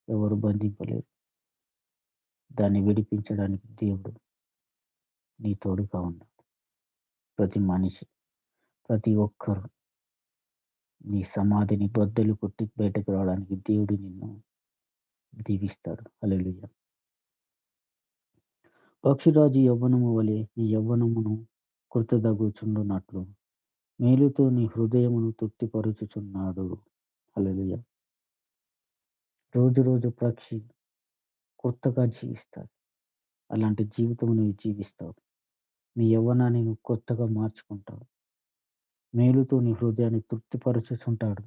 ఎవరు బంధింపలేరు. దాన్ని విడిపించడానికి దేవుడు నీ తోడుగా ఉన్నాడు. ప్రతి మనిషి, ప్రతి ఒక్కరు నీ సమాధిని బద్దలు కొట్టి బయటకు రావడానికి దేవుడు నిన్ను దీవిస్తాడు. హల్లెలూయా! పక్షిరాజు యవ్వనము వలె నీ యవ్వనమును కృతదగుచుండునట్లు మేలుతో నీ హృదయమును తృప్తిపరుచుచున్నాడు. హల్లెలూయా! రోజు రోజు పక్షి కొత్తగా జీవిస్తాడు. అలాంటి జీవితం నువ్వు జీవిస్తావు. నీ యవ్వనాన్ని నువ్వు కొత్తగా మార్చుకుంటావు. మేలుతో నీ హృదయాన్ని తృప్తిపరచుచుంటాడు.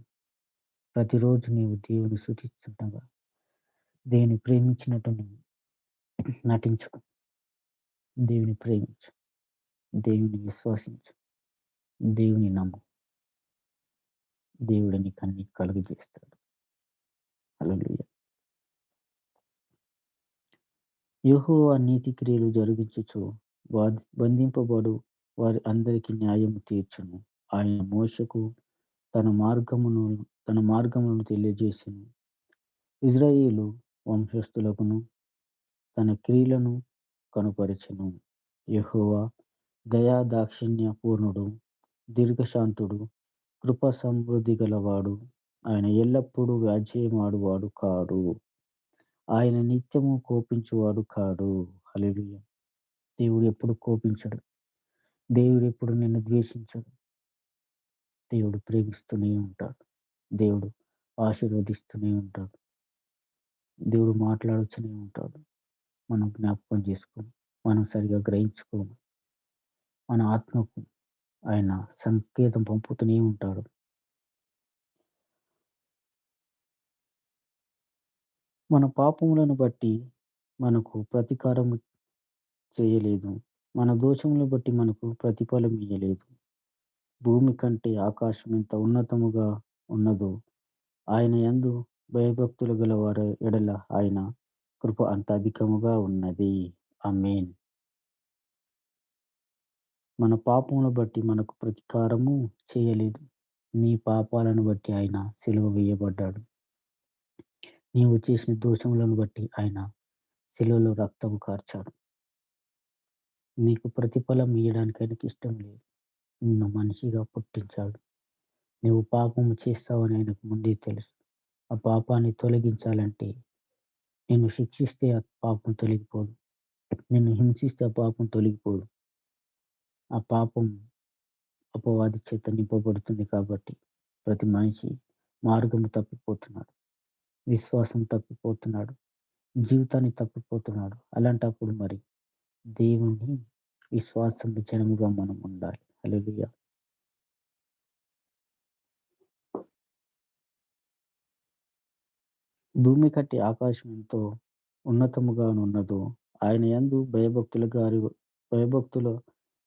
ప్రతిరోజు నీవు దేవుని స్తుతిస్తుండగా, దేవుని ప్రేమించినట్టు నువ్వు నటించుకో. దేవుని ప్రేమించు. దేవుని విశ్వసించు. దేవుని నమ్ము. దేవుడు నీకన్నీ కలుగజేస్తాడు. హల్లెలూయా! యెహోవా నీతి క్రియలు జరిగించుచు బంధింపబడు వారి అందరికి న్యాయము తీర్చును. ఆయన మోషేకు తన మార్గమును తన మార్గములను తెలియజేసెను. ఇజ్రాయేలు వంశస్థులకును తన క్రియలను కనుపరచెను. యెహోవా దయా దాక్షిణ్య పూర్ణుడు, దీర్ఘశాంతుడు, కృపా సమృద్ధి గలవాడు. ఆయన ఎల్లప్పుడూ వ్యాజ్యెమాడువాడు కాడు. ఆయన నిత్యము కోపించువాడు కాడు. హల్లెలూయా! దేవుడు ఎప్పుడు కోపించడు. దేవుడు ఎప్పుడు నిన్ను ద్వేషించడు. దేవుడు ప్రేమిస్తూనే ఉంటాడు. దేవుడు ఆశీర్వదిస్తూనే ఉంటాడు. దేవుడు మాట్లాడుతూనే ఉంటాడు. మనం జ్ఞాపకం చేసుకోము. మనం సరిగ్గా గ్రహించుకోము. మన ఆత్మకు ఆయన సంకేతం పంపుతూనే ఉంటాడు. మన పాపములను బట్టి మనకు ప్రతీకారం చేయలేదు. మన దోషములను బట్టి మనకు ప్రతిఫలం ఇయ్యలేదు. భూమి కంటే ఆకాశం ఎంత ఉన్నతముగా ఉన్నదో, ఆయన యందు భయభక్తులు గలవారి ఎడల ఆయన కృప అంత అధికముగా ఉన్నది. ఆమేన్. మన పాపములను బట్టి మనకు ప్రతీకారము చేయలేదు. నీ పాపాలను బట్టి ఆయన సిలువ వేయబడ్డాడు. నీవు చేసిన దోషములను బట్టి ఆయన సిలువలో రక్తము కార్చాడు. నీకు ప్రతిఫలం ఇయ్యడానికి ఆయనకి ఇష్టం లేదు. నిన్ను మనిషిగా పుట్టించాడు. నువ్వు పాపము చేస్తావని ఆయనకు ముందే తెలుసు. ఆ పాపాన్ని తొలగించాలంటే నిన్ను శిక్షిస్తే ఆ పాపం తొలగిపోదు. నిన్ను హింసిస్తే ఆ పాపం తొలగిపోదు. ఆ పాపం అపవాది చేత నింపబడుతుంది కాబట్టి ప్రతి మనిషి మార్గము తప్పిపోతున్నాడు. విశ్వాసం తప్పిపోతున్నాడు. జీవితాన్ని తప్పిపోతున్నాడు. అలాంటప్పుడు మరి దేవుని విశ్వాసం జనముగా మనం ఉండాలి. హల్లెలూయా! భూమి కంటే ఆకాశం ఎంతో ఉన్నతముగానున్నదో ఆయన యందు భయభక్తులు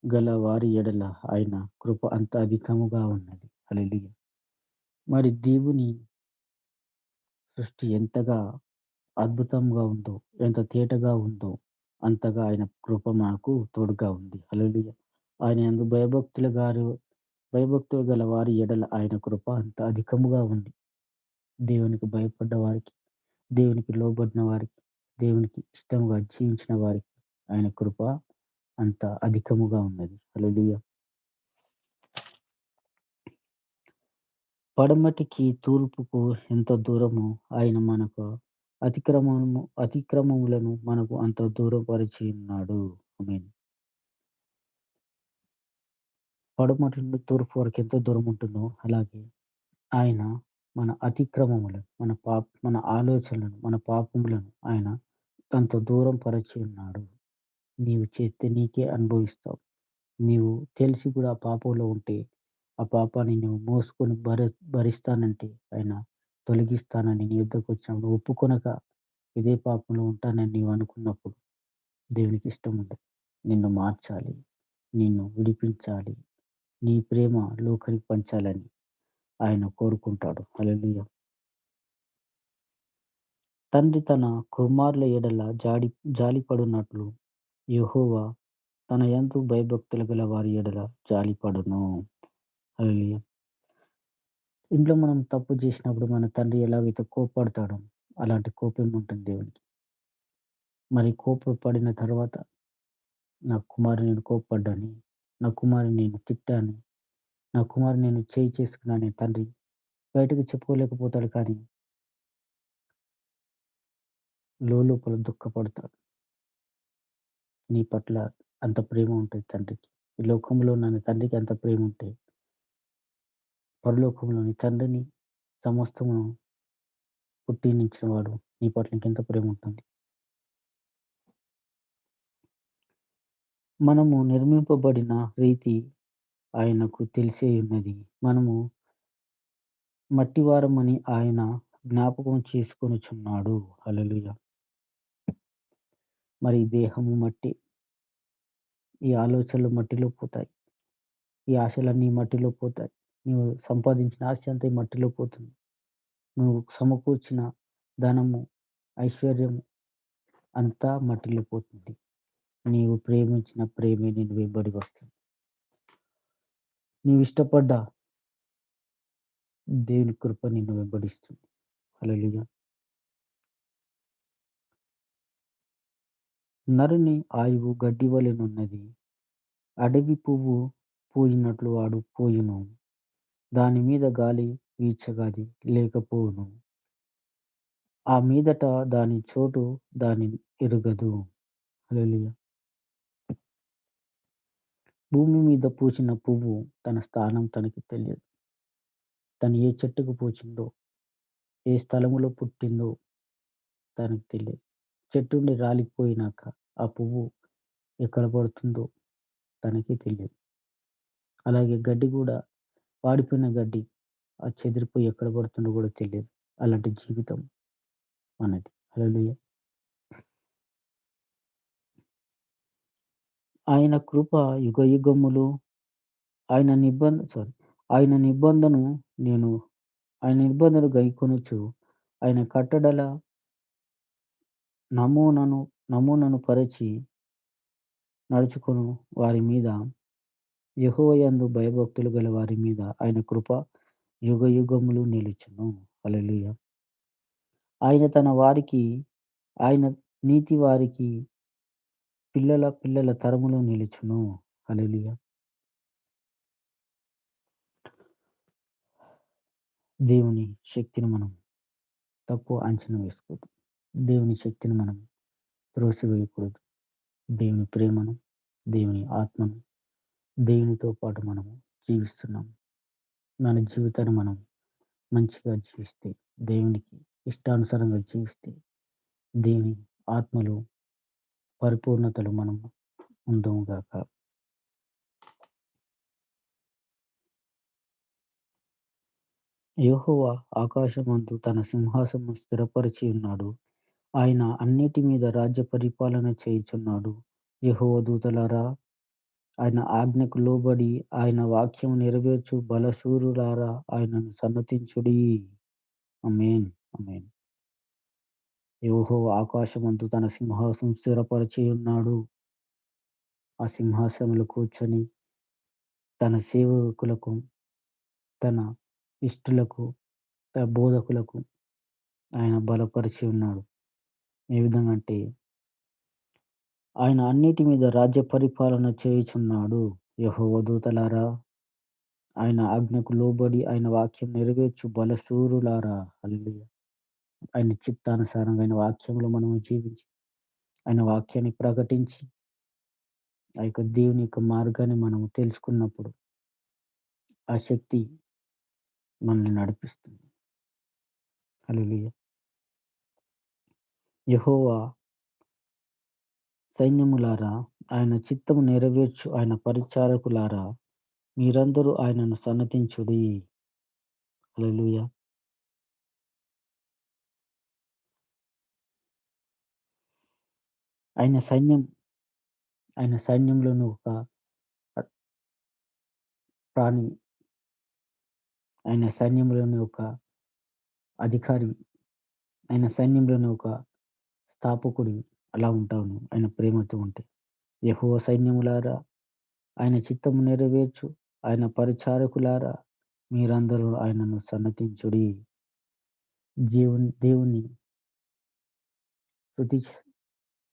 గల వారి ఎడల ఆయన కృప అంత అధికముగా ఉన్నది. హల్లెలూయా! మరి దేవుని సృష్టి ఎంతగా అద్భుతంగా ఉందో, ఎంత తేటగా ఉందో, అంతగా ఆయన కృప మనకు తోడుగా ఉంది. హల్లెలూయా! ఆయన యందు భయభక్తులు గల వారి ఎడల ఆయన కృప అంత అధికముగా ఉంది. దేవునికి భయపడ్డ వారికి, దేవునికి లోబడిన వారికి, దేవునికి ఇష్టముగా జీవించిన వారికి ఆయన కృప అంత అధికముగా ఉన్నది. హల్లెలూయా! పడమటికి తూర్పుకు ఎంత దూరమో ఆయన మనకు అతిక్రమములను మనకు అంత దూరపరిచి ఉన్నాడు. ఆమేన్. పడమటి నుండి తూర్పు వరకు ఎంత దూరం ఉంటుందో అలాగే ఆయన మన అతిక్రమములను, మన ఆలోచనలను, మన పాపములను ఆయన అంత దూరం పరచి ఉన్నాడు. నీవు చేస్తే నీకే అనుభవిస్తావు. నీవు తెలిసి కూడా ఆ పాపంలో ఉంటే, ఆ పాపాన్ని నువ్వు మోసుకొని భరిస్తానంటే ఆయన తొలగిస్తానని నీ యొద్దకొచ్చినప్పుడు ఒప్పుకొనక ఇదే పాపంలో ఉంటానని నీవు అనుకున్నప్పుడు దేవునికి ఇష్టం ఉండదు. నిన్ను మార్చాలి. నిన్ను విడిపించాలి. నీ ప్రేమ లోకానికి పంచాలని ఆయన కోరుకుంటాడు. హల్లెలూయా! తండ్రి తన కుమారుల ఎడల జాలిపడునట్లు యెహోవా తన యందు భయభక్తులు గల వారి ఎడల జాలిపడును. హల్లెలూయా! ఇంట్లో మనం తప్పు చేసినప్పుడు మన తండ్రి ఎలాగైతే కోప్పడతాడో అలాంటి కోపం ఉంటుంది దేవునికి. మరి కోపపడిన తర్వాత నా కుమారుడు నేను కోప్పడ్డాని, నా కుమారుడిని నేను తిట్టాను, నా కుమారుడిని నేను చేయి చేసుకున్నానని తండ్రి బయటకు చెప్పుకోలేకపోతాడు కానీ లోలోపల దుఃఖపడతాడు. నీ పట్ల అంత ప్రేమ ఉంటది తండ్రికి. ఈ లోకంలో నన్ను తండ్రికి అంత ప్రేమ ఉంటే, పరలోకంలో నీ తండ్రిని సమస్తమును పుట్టినిచ్చిన వాడు నీ పట్ల ఇంకెంత ప్రేమ ఉంటుంది. మనము నిర్మింపబడిన రీతి ఆయనకు తెలిసే ఉన్నది. మనము మట్టివారమని ఆయన జ్ఞాపకం చేసుకొనుచున్నాడు. హల్లెలూయా! మరి ఈ దేహము మట్టి, ఈ ఆలోచనలు మట్టిలో పోతాయి. ఈ ఆశలన్నీ మట్టిలో పోతాయి. నీవు సంపాదించిన ఆస్తి అంతా ఈ మట్టిలో పోతుంది. నువ్వు సమకూర్చిన ధనము, ఐశ్వర్యము అంతా మట్టిలో పోతుంది. నీవు ప్రేమించిన ప్రేమే నిన్ను వెంబడి వస్తుంది. నీవిష్టపడ్డ దేవుని కృప నిన్ను వెంబడిస్తుంది. హల్లెలూయా! నరుని ఆయువు గడ్డి వలెనున్నది. అడవి పువ్వు పూయినట్లు వాడు పూయును. దాని మీద గాలి వీచగా అది లేకపోవును. ఆ మీదట దాని చోటు దాని ఎరుగదు. హల్లెలూయా! భూమి మీద పూసిన పువ్వు తన స్థానం తనకి తెలియదు. తను ఏ చెట్టుకు పూచిందో, ఏ స్థలములో పుట్టిందో తనకు తెలియదు. చెట్టు నుండి రాలిపోయినాక ఆ పువ్వు ఎక్కడ పడుతుందో తనకి తెలియదు. అలాగే గడ్డి గూడా వాడిపోయిన గడ్డి చెదిరిపోయి ఎక్కడ పడుతుందో గూడా తెలియదు. అలాంటి జీవితం మనది. హల్లెలూయా! ఆయన కృప యుగయుగములు ఆయన ఆయన నిబంధన నేను ఆయన నిబంధన గైకొనుచు ఆయన కట్టడల నమూనను నమూనను పరిచి నడుచుకొను వారి మీద యెహోవా యందు భయభక్తులు గల వారి మీద ఆయన కృప యుగయుగములు నిలుచును. హల్లెలూయా! ఆయన తన వారికి ఆయన నీతి వారికి పిల్లల పిల్లల తరములో నిలుచును. హల్లెలూయా! దేవుని శక్తిని మనం తక్కువ అంచనా వేసుకోవద్దు. దేవుని శక్తిని మనం త్రోసివేయకూడదు. దేవుని ప్రేమను, దేవుని ఆత్మను, దేవునితో పాటు మనము జీవిస్తున్నాం. మన జీవితాన్ని మనం మంచిగా జీవిస్తే, దేవునికి ఇష్టానుసారంగా జీవిస్తే, దేవుని ఆత్మలో పరిపూర్ణతలో మనం ఉందుము గాక. యెహోవా ఆకాశమందు తన సింహాసనము స్థిరపరచి ఉన్నాడు. ఆయన అన్నిటి మీద రాజ్య పరిపాలన చేయుచున్నాడు. యెహోవా దూతలారా, ఆయన ఆజ్ఞకు లోబడి ఆయన వాక్యము నెరవేర్చు బలశూరులారా ఆయనను సన్నతించుడి. ఆమేన్. ఆమేన్. యెహోవా ఆకాశమందు తన సింహాసనం స్థిరపరచి ఉన్నాడు. ఆ సింహాసనంలో కూర్చొని తన సేవకులకు, తన ఇష్టులకు, తన బోధకులకు ఆయన బలపరిచి ఉన్నాడు. ఏ విధంగా అంటే ఆయన అన్నిటి మీద రాజ్య పరిపాలన చేయుచున్నాడు. యెహోవా దూతలారా, ఆయన ఆజ్ఞకు లోబడి ఆయన వాక్యం నెరవేర్చు బలశూరులారా, హల్లెలూయా! ఆయన చిత్తానుసారంగా ఆయన వాక్యంలో మనము జీవించి, ఆయన వాక్యాన్ని ప్రకటించి, ఆ యొక్క దేవుని యొక్క మార్గాన్ని మనము తెలుసుకున్నప్పుడు, ఆ శక్తి మనల్ని నడిపిస్తుంది. హల్లెలూయా! యెహోవా సైన్యములారా, ఆయన చిత్తము నెరవేర్చు ఆయన పరిచారకులారా, మీరందరూ ఆయనను సన్నతించుడి. హల్లెలూయా! ఆయన సైన్యం ఆయన సైన్యంలోని ఒక ప్రాణి, ఆయన సైన్యంలోని ఒక అధికారి, ఆయన సైన్యంలోని ఒక స్థాపకుడివి అలా ఉంటావు నువ్వు. ఆయన ప్రేమతో ఉంటే. యెహోవా సైన్యములారా, ఆయన చిత్తము నెరవేర్చు ఆయన పరిచారకులారా, మీరందరూ ఆయనను సన్నతించుడి. దేవుని స్తుతి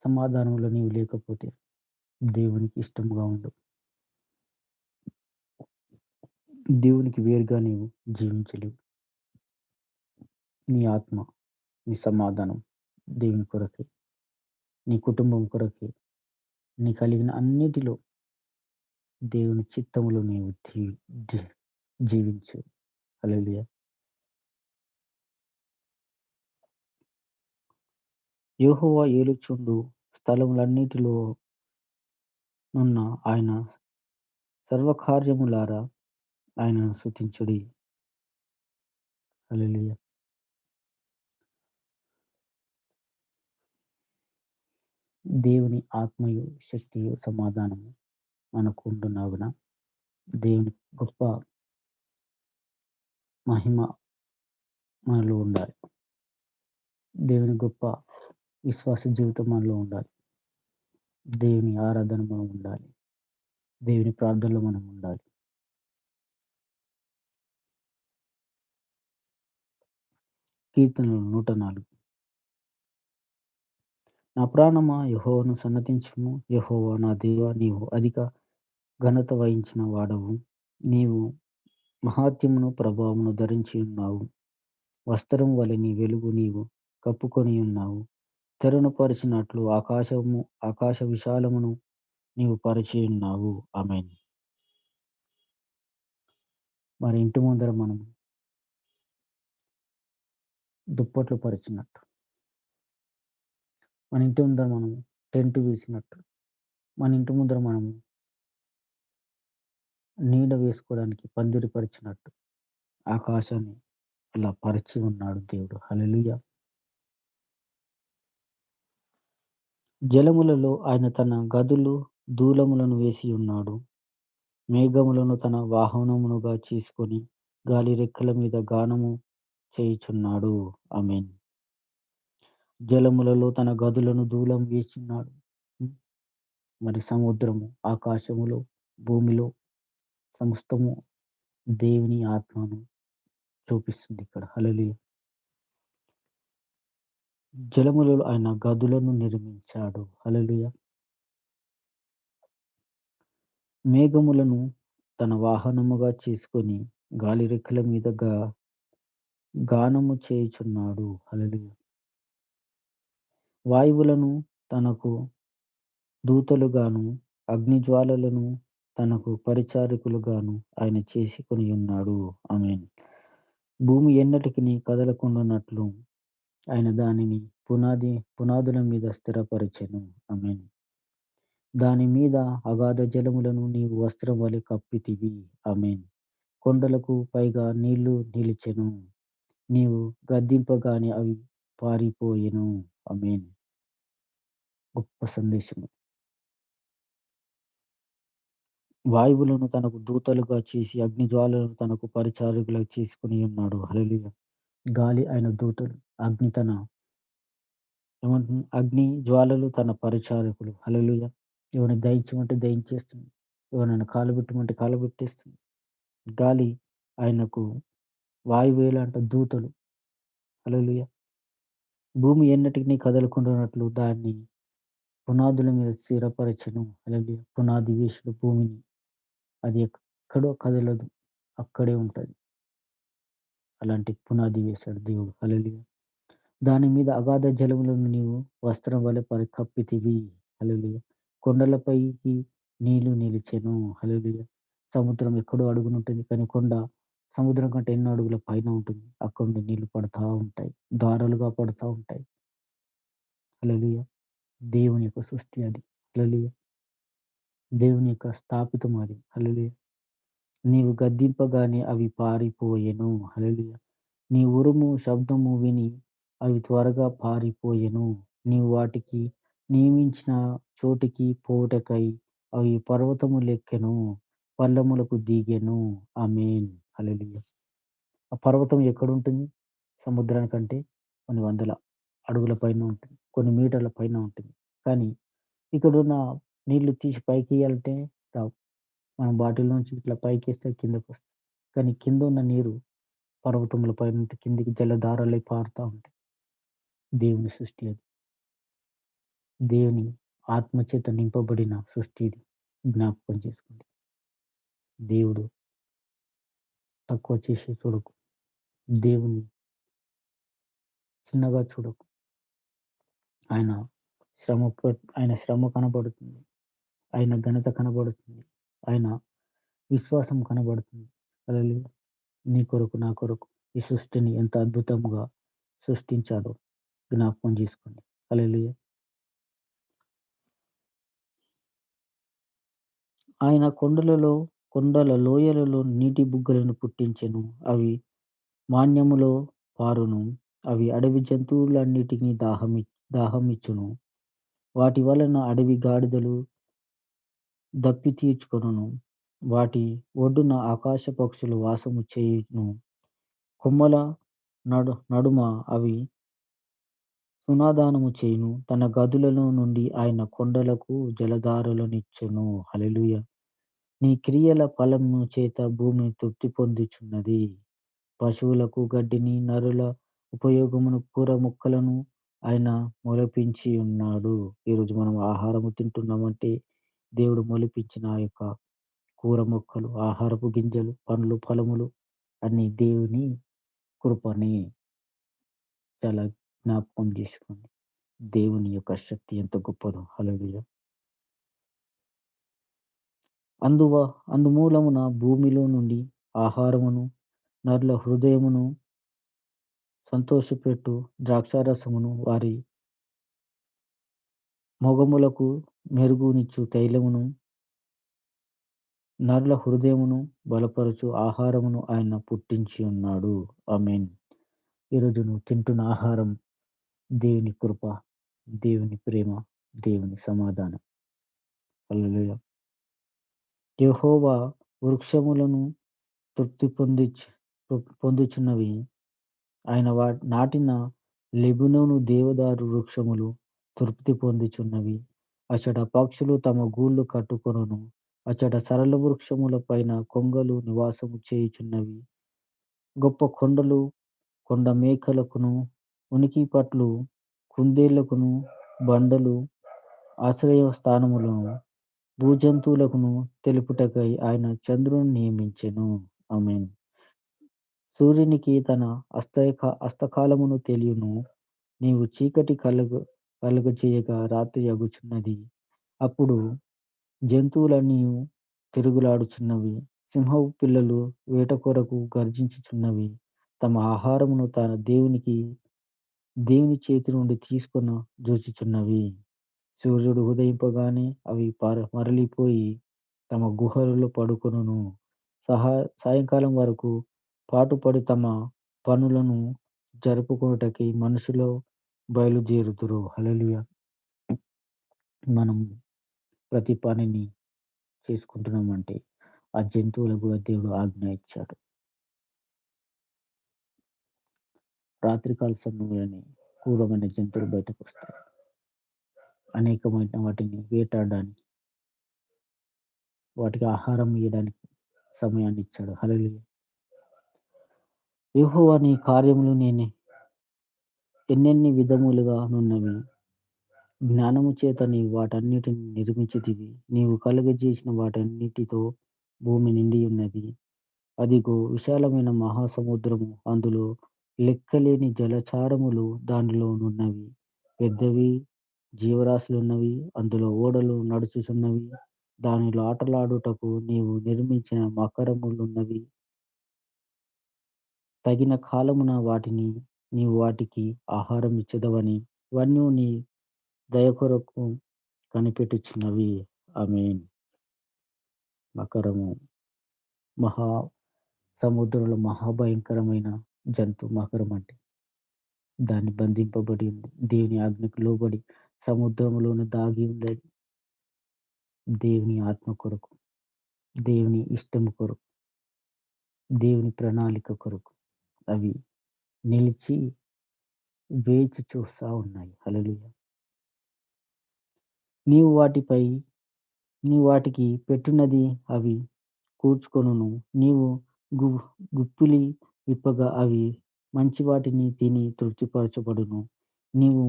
సమాధానంలో నీవు లేకపోతే దేవునికి ఇష్టముగా ఉండు. దేవునికి వేరుగా నీవు జీవించలేవు. నీ ఆత్మ, నీ సమాధానం దేవుని కొరకే. నీ కుటుంబం కొరకే. నీ కలిగిన అన్నిటిలో దేవుని చిత్తములో నీవు జీ జీవించు. హల్లెలూయా! యెహోవా ఏలుచుండు స్థలములన్నిటిలో నున్న ఆయన సర్వకార్యములారా ఆయనను స్తుతించుడి. హల్లెలూయా! దేవుని ఆత్మయు, శక్తియు, సమాధానము మనకు ఉండునగున. దేవుని గొప్ప మహిమ మనలో ఉండాలి. దేవుని గొప్ప విశ్వాస జీవితం మనలో ఉండాలి. దేవుని ఆరాధన మనం ఉండాలి. దేవుని ప్రార్థనలో మనం ఉండాలి. కీర్తనలు 104. నా ప్రాణమా యెహోవాను సన్నతించుము. యెహోవా నా దేవా, నీవు అధిక ఘనత వహించిన వాడవు. నీవు మహాత్యమును, ప్రభావమును ధరించి ఉన్నావు. వస్త్రం వలె నీ వెలుగు నీవు కప్పుకొనియున్నావు. తెరను పరిచినట్లు ఆకాశ విశాలమును నీవు పరిచియున్నావు. ఆమేన్. మరి ఇంటి ముందర మనం దుప్పట్లు పరిచినట్టు, మన ఇంటి ముందర మనం టెంట్ వేసినట్టు, మన ఇంటి ముందర మనము నీడ వేసుకోవడానికి పందిరి పరిచినట్టు, ఆకాశాన్ని అలా పరిచి ఉన్నాడు దేవుడు. హల్లెలూయా! జలములలో ఆయన తన గదులు దూలములను వేసి ఉన్నాడు. మేఘములను తన వాహనమునుగా చేసుకొని గాలి రెక్కల మీద గానము చేయుచున్నాడు. ఆమేన్. జలములలో తన గదులను దూలం వేసున్నాడు. హ్మ్. మరి సముద్రము, ఆకాశములో, భూమిలో సమస్తము దేవుని ఆత్మను చూపిస్తుంది ఇక్కడ. హల్లెలూయా! జలములలో ఆయన గదులను నిర్మించాడు. హల్లెలూయా! మేఘములను తన వాహనముగా చేసుకొని గాలి రెక్కల మీద గానము చేయుచున్నాడు. హల్లెలూయా! వాయువులను తనకు దూతలుగాను, అగ్నిజ్వాలలను తనకు పరిచారకులుగాను ఆయన చేసుకొనియున్నాడు. ఆమేన్. భూమి ఎన్నటికిని కదలకుండునట్లు ఆయన దానిని పునాదుల మీద స్థిరపరచెను. ఆమేన్. దాని మీద అగాధ జలములను నీవు వస్త్రం వలె కప్పితివి. ఆమేన్. కొండలకు పైగా నీళ్లు నిలిచెను. నీవు గద్దింపగానే అవి పారిపోయెను. ఆమేన్. గొప్ప సందేశము. వాయువులను తనకు దూతలుగా చేసి, అగ్నిజ్వాలలను తనకు పరిచారకులుగా చేసుకొనియున్నాడు. హల్లెలూయా! గాలి ఆయన దూతలు, అగ్ని తన ఏమంటుంది? అగ్ని జ్వాలలు తన పరిచారకులు. హల్లెలూయా! ఎవరిని దహించమంటే దహించేస్తుంది. ఎవరినైనా కాలబెట్టమంటే కాలబెట్టేస్తుంది. గాలి ఆయనకు వాయువేలాంటి దూతలు. హల్లెలూయా! భూమి ఎన్నటికి కదలకుండునట్లు దాన్ని పునాదుల మీద స్థిరపరచెను. హల్లెలూయా! పునాది వేసిన భూమిని అది ఎక్కడో కదలదు. అక్కడే ఉంటది. అలాంటి పునాది వేశాడు దేవుడు. హల్లెలూయా! దాని మీద అగాధ జలములను నీవు వస్త్రం వలె కప్పితివి. హల్లెలూయా! కొండలపైకి నీళ్లు నిలిచెను. హల్లెలూయా! సముద్రం ఎక్కడో అడుగునుంటుంది. కానీ కొండ సముద్రం కంటే ఎన్నో అడుగుల పైన ఉంటుంది. అక్కడి నుండి నీళ్లు పడతా ఉంటాయి. ధారలుగా పడతా ఉంటాయి. హల్లెలూయా! దేవుని యొక్క సృష్టి అది. హల్లెలూయా! దేవుని యొక్క స్థాపితం అది. హల్లెలూయా! నీవు గద్దింపగానే అవి పారిపోయెను. హల్లెలూయా! నీ ఉరుము శబ్దము విని అవి త్వరగా పారిపోయెను. నీవు వాటికి నియమించిన చోటికి పోవుటకై అవి పర్వతములెక్కెను. పల్లములకు దిగెను. ఆమేన్. హల్లెలూయా! ఆ పర్వతం ఎక్కడుంటుంది? సముద్రానికంటే కొన్ని వందల అడుగుల పైన ఉంటుంది. కొన్ని మీటర్ల పైన ఉంటుంది. కానీ ఇక్కడున్న నీళ్లు తీసి పైకెయ్యాలంటే రావు. మనం బాటిల్ నుంచి ఇట్లా పైకేస్తే కిందకొస్తాయి. కానీ కిందున్న నీరు పర్వతముల పైనుండి కిందికి జలధారలై పారుతా ఉంటాయి. దేవుని సృష్టి అది. దేవుని ఆత్మచేత నింపబడిన సృష్టి ఇది. జ్ఞాపకం చేసుకోండి. దేవుడు తక్కువ చేసి చూడకు. దేవుని చిన్నగా చూడకు. ఆయన ఆయన శ్రమ కనబడుతుంది. ఆయన ఘనత కనబడుతుంది. ఆయన విశ్వాసం కనబడుతుంది. హల్లెలూయా! నీ కొరకు, నా కొరకు ఈ సృష్టిని ఎంత అద్భుతంగా సృష్టించాడో జ్ఞాపకం చేసుకోండి. హల్లెలూయా! ఆయన కొండల లోయలలో నీటి బుగ్గలను పుట్టించెను. అవి మాన్యములో పారును. అవి అడవి జంతువులన్నిటిని దాహమిచ్చును. వాటి వలన అడవి గాడిదలు దప్పి తీర్చుకొనును. వాటి ఒడ్డున ఆకాశ పక్షులు వాసము చేయును. కొమ్మల నడుమ అవి సునాదానము చేయును. తన గదులలో నుండి ఆయన కొండలకు జలధారలనిచ్చెను. హల్లెలూయా! నీ క్రియల ఫలము చేత భూమి తృప్తి పొందుచున్నది. పశువులకు గడ్డిని, నరుల ఉపయోగమును కూర మొక్కలను ఆయన మొలిపించి ఉన్నాడు. ఈరోజు మనం ఆహారము తింటున్నామంటే దేవుడు మొలిపించిన ఆ యొక్క కూర మొక్కలు, ఆహారపు గింజలు, పండ్లు, ఫలములు అన్నీ దేవుని కృపనే. చాలా జ్ఞాపకం చేసుకోండి. దేవుని యొక్క శక్తి ఎంత గొప్పదో. హల్లెలూయా! అందువ అందుమూలమున భూమిలో నుండి ఆహారమును, నరుల హృదయమును సంతోషపెట్టు ద్రాక్షారసమును, వారి మొగములకు మెరుగునిచ్చు తైలమును, నరుల హృదయమును బలపరచు ఆహారమును ఆయన పుట్టించి ఉన్నాడు. ఆమేన్. ఈరోజు నువ్వు తింటున్న ఆహారం దేవుని కృప, దేవుని ప్రేమ, దేవుని సమాధానం. హల్లెలూయా! యెహోవా వృక్షములను తృప్తి పొందుచున్నవి. ఆయన నాటిన లెబనోను దేవదారు వృక్షములు తృప్తి పొందుచున్నవి. అచ్చట పక్షులు తమ గూళ్ళు కట్టుకొనును. అచ్చట సరళ వృక్షముల పైన కొంగలు నివాసము చేయుచున్నవి. గొప్ప కొండలు కొండ మేకలకును, ఉనికిపట్లు కుందేళ్లకును, బండలు ఆశ్రయ స్థానములను భూజంతువులకును తెలుపుటకై ఆయన చంద్రుని నియమించెను. ఆమేన్. సూర్యునికి తన హస్తకాలమును తెలియును. నీవు చీకటి కలుగజేయగా రాత్రి అగుచున్నది. అప్పుడు జంతువులన్నీయు తిరుగులాడుచున్నవి. సింహపు పిల్లలు వేట కొరకు గర్జించుచున్నవి. తమ ఆహారమును దేవుని చేతి నుండి జూచుచున్నవి. సూర్యుడు ఉదయింపగానే అవి మరలిపోయి తమ గుహలలో పడుకొనును. సాయంకాలం వరకు పాటుపడి తమ పనులను జరుపుకొనుటకై మనుషులు బయలుదేరుదురు. హల్లెలూయా! మనం ప్రతి పనిని చేసుకుంటున్నామంటే ఆ జంతువులకు కూడా దేవుడు ఆజ్ఞ ఇచ్చాడు. రాత్రికాల సమయంలోనే క్రూరమైన జంతువులు బయటకొస్తాయి. అనేకమైన వాటిని వేటాడడానికి, వాటికి ఆహారం ఇయ్యడానికి సమయాన్నిచ్చాడు. హల్లెలూయా! యెహోవా నీ కార్యములు ఎన్నెన్ని విధములుగా నున్నవి. జ్ఞానము చేత నీవు వాటన్నిటిని నిర్మించితివి. నీవు కలుగజేసిన వాటన్నిటితో భూమి నిండియున్నది. అదిగో విశాలమైన మహాసముద్రము, అందులో లెక్కలేని జలచారములు దానిలోనున్నవి. పెద్దవి జీవరాశులున్నవి, అందులో ఓడలు నడుచుచున్నవి. దానిలో ఆటలాడుటకు నీవు నిర్మించిన మకరములున్నవి. తగిన కాలమున నీవు వాటికి ఆహారం ఇచ్చెదవని ఇవన్నీ నీ దయ కొరకు కనిపెట్టుచున్నవి. ఆమేన్. మకరము మహా సముద్రంలో మహాభయంకరమైన జంతువు మకరం అంటే. దాన్ని బంధింపబడి ఉంది. దేవుని ఆజ్ఞకు లోబడి సముద్రంలోనే దాగి ఉందది. దేవుని ఆత్మ కొరకు, దేవుని ఇష్టము కొరకు, దేవుని ప్రణాళిక కొరకు అవి నిలిచి వేచి చూస్తా ఉన్నాయి. హల్లెలూయా! నీవు వాటిపై నీవు వాటికి పెట్టినది అవి కూర్చుకొనును. నీవు గు గుప్పిలి విప్పగా అవి మంచి వాటిని తిని తృప్తిపరచబడును. నీవు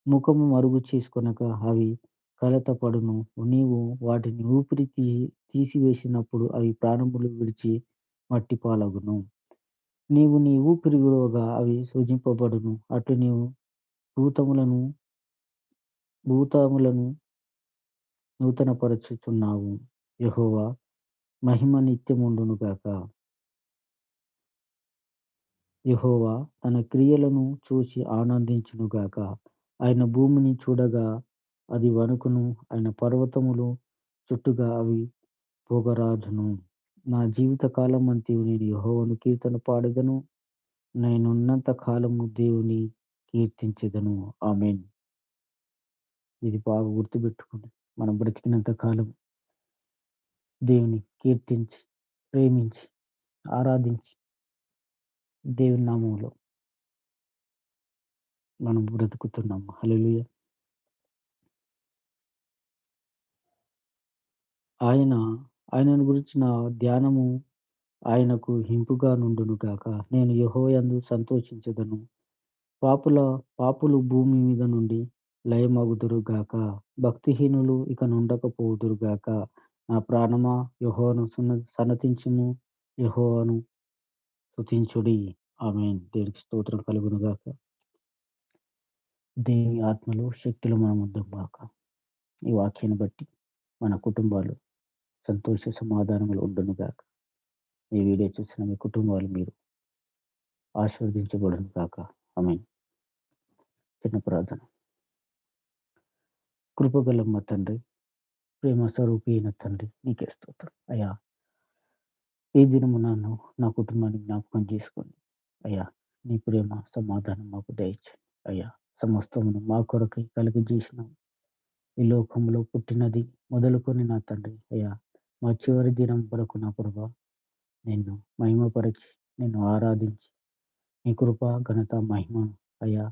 ముఖము మరుగు చేసుకొనక అవి కలతపడును. నీవు వాటిని ఊపిరి తీసివేసినప్పుడు అవి ప్రాణములు విడిచి మట్టి పాలగును. నీవు నీ ఊపిరి విడువగా అవి సృజింపబడును. అట్లు నీవు భూతములను భూతములను నూతనపరచుచున్నావు. యెహోవా మహిమ నిత్యముండును గాక. యెహోవా తన క్రియలను చూసి ఆనందించును గాక. ఆయన భూమిని చూడగా అది వణుకును. ఆయన పర్వతములు చుట్టగా అవి పొగరాజును. నా జీవిత కాలమంతయు నేను యెహోవాను కీర్తన పాడెదను. నేనున్నంత కాలము దేవుని కీర్తించెదను. ఆమేన్. ఇది బాగా గుర్తుపెట్టుకోండి. మనం బ్రతికినంత కాలం దేవుని కీర్తించి, ప్రేమించి, ఆరాధించి, దేవుని నామములో మనం బ్రతుకుతున్నాము. హల్లెలూయా! ఆయన ఆయనను గురించిన ధ్యానము ఆయనకు ఇంపుగా నుండును గాక. నేను యెహోవాయందు సంతోషించెదను. పాపుల పాపులు భూమి మీద నుండి లయమగుదురు గాక. భక్తిహీనులు ఇక నుండకపోవుదురు గాక. నా ప్రాణమా యెహోవాను సన్నతించుము. యెహోవాను స్తుతించుడి. ఆమేన్. దేవునికి స్తోత్రం కలుగును గాక. దేవుని ఆత్మలో శక్తిలో మనముందుము గాక. ఈ వాక్యాన్ని బట్టి మన కుటుంబాలు సంతోష సమాధానములు ఉండును గాక. ఈ వీడియో చూసిన మీ కుటుంబాలు మీరు ఆశీర్వదించబడును గాక. ఆమేన్. చిన్న ప్రార్థన. కృపగల మా తండ్రి, ప్రేమ స్వరూపి అయిన తండ్రి, నీకే స్తోత్రం. అయ్యా, ఈ దినము నన్ను నా కుటుంబాన్ని జ్ఞాపకం చేసుకోండి. అయ్యా, నీ ప్రేమ సమాధానం మాకు దయచేయండి. అయ్యా, సమస్తమును మా కొరకై కలుగజేసినావు. ఈ లోకంలో పుట్టినది మొదలుకొని నా తండ్రి, అయ్యా, మా చివరి దినం వరకు నా ప్రభా నిన్ను మహిమపరచి, నిన్ను ఆరాధించి, నీ కృప, ఘనత, మహిమ అయ్యా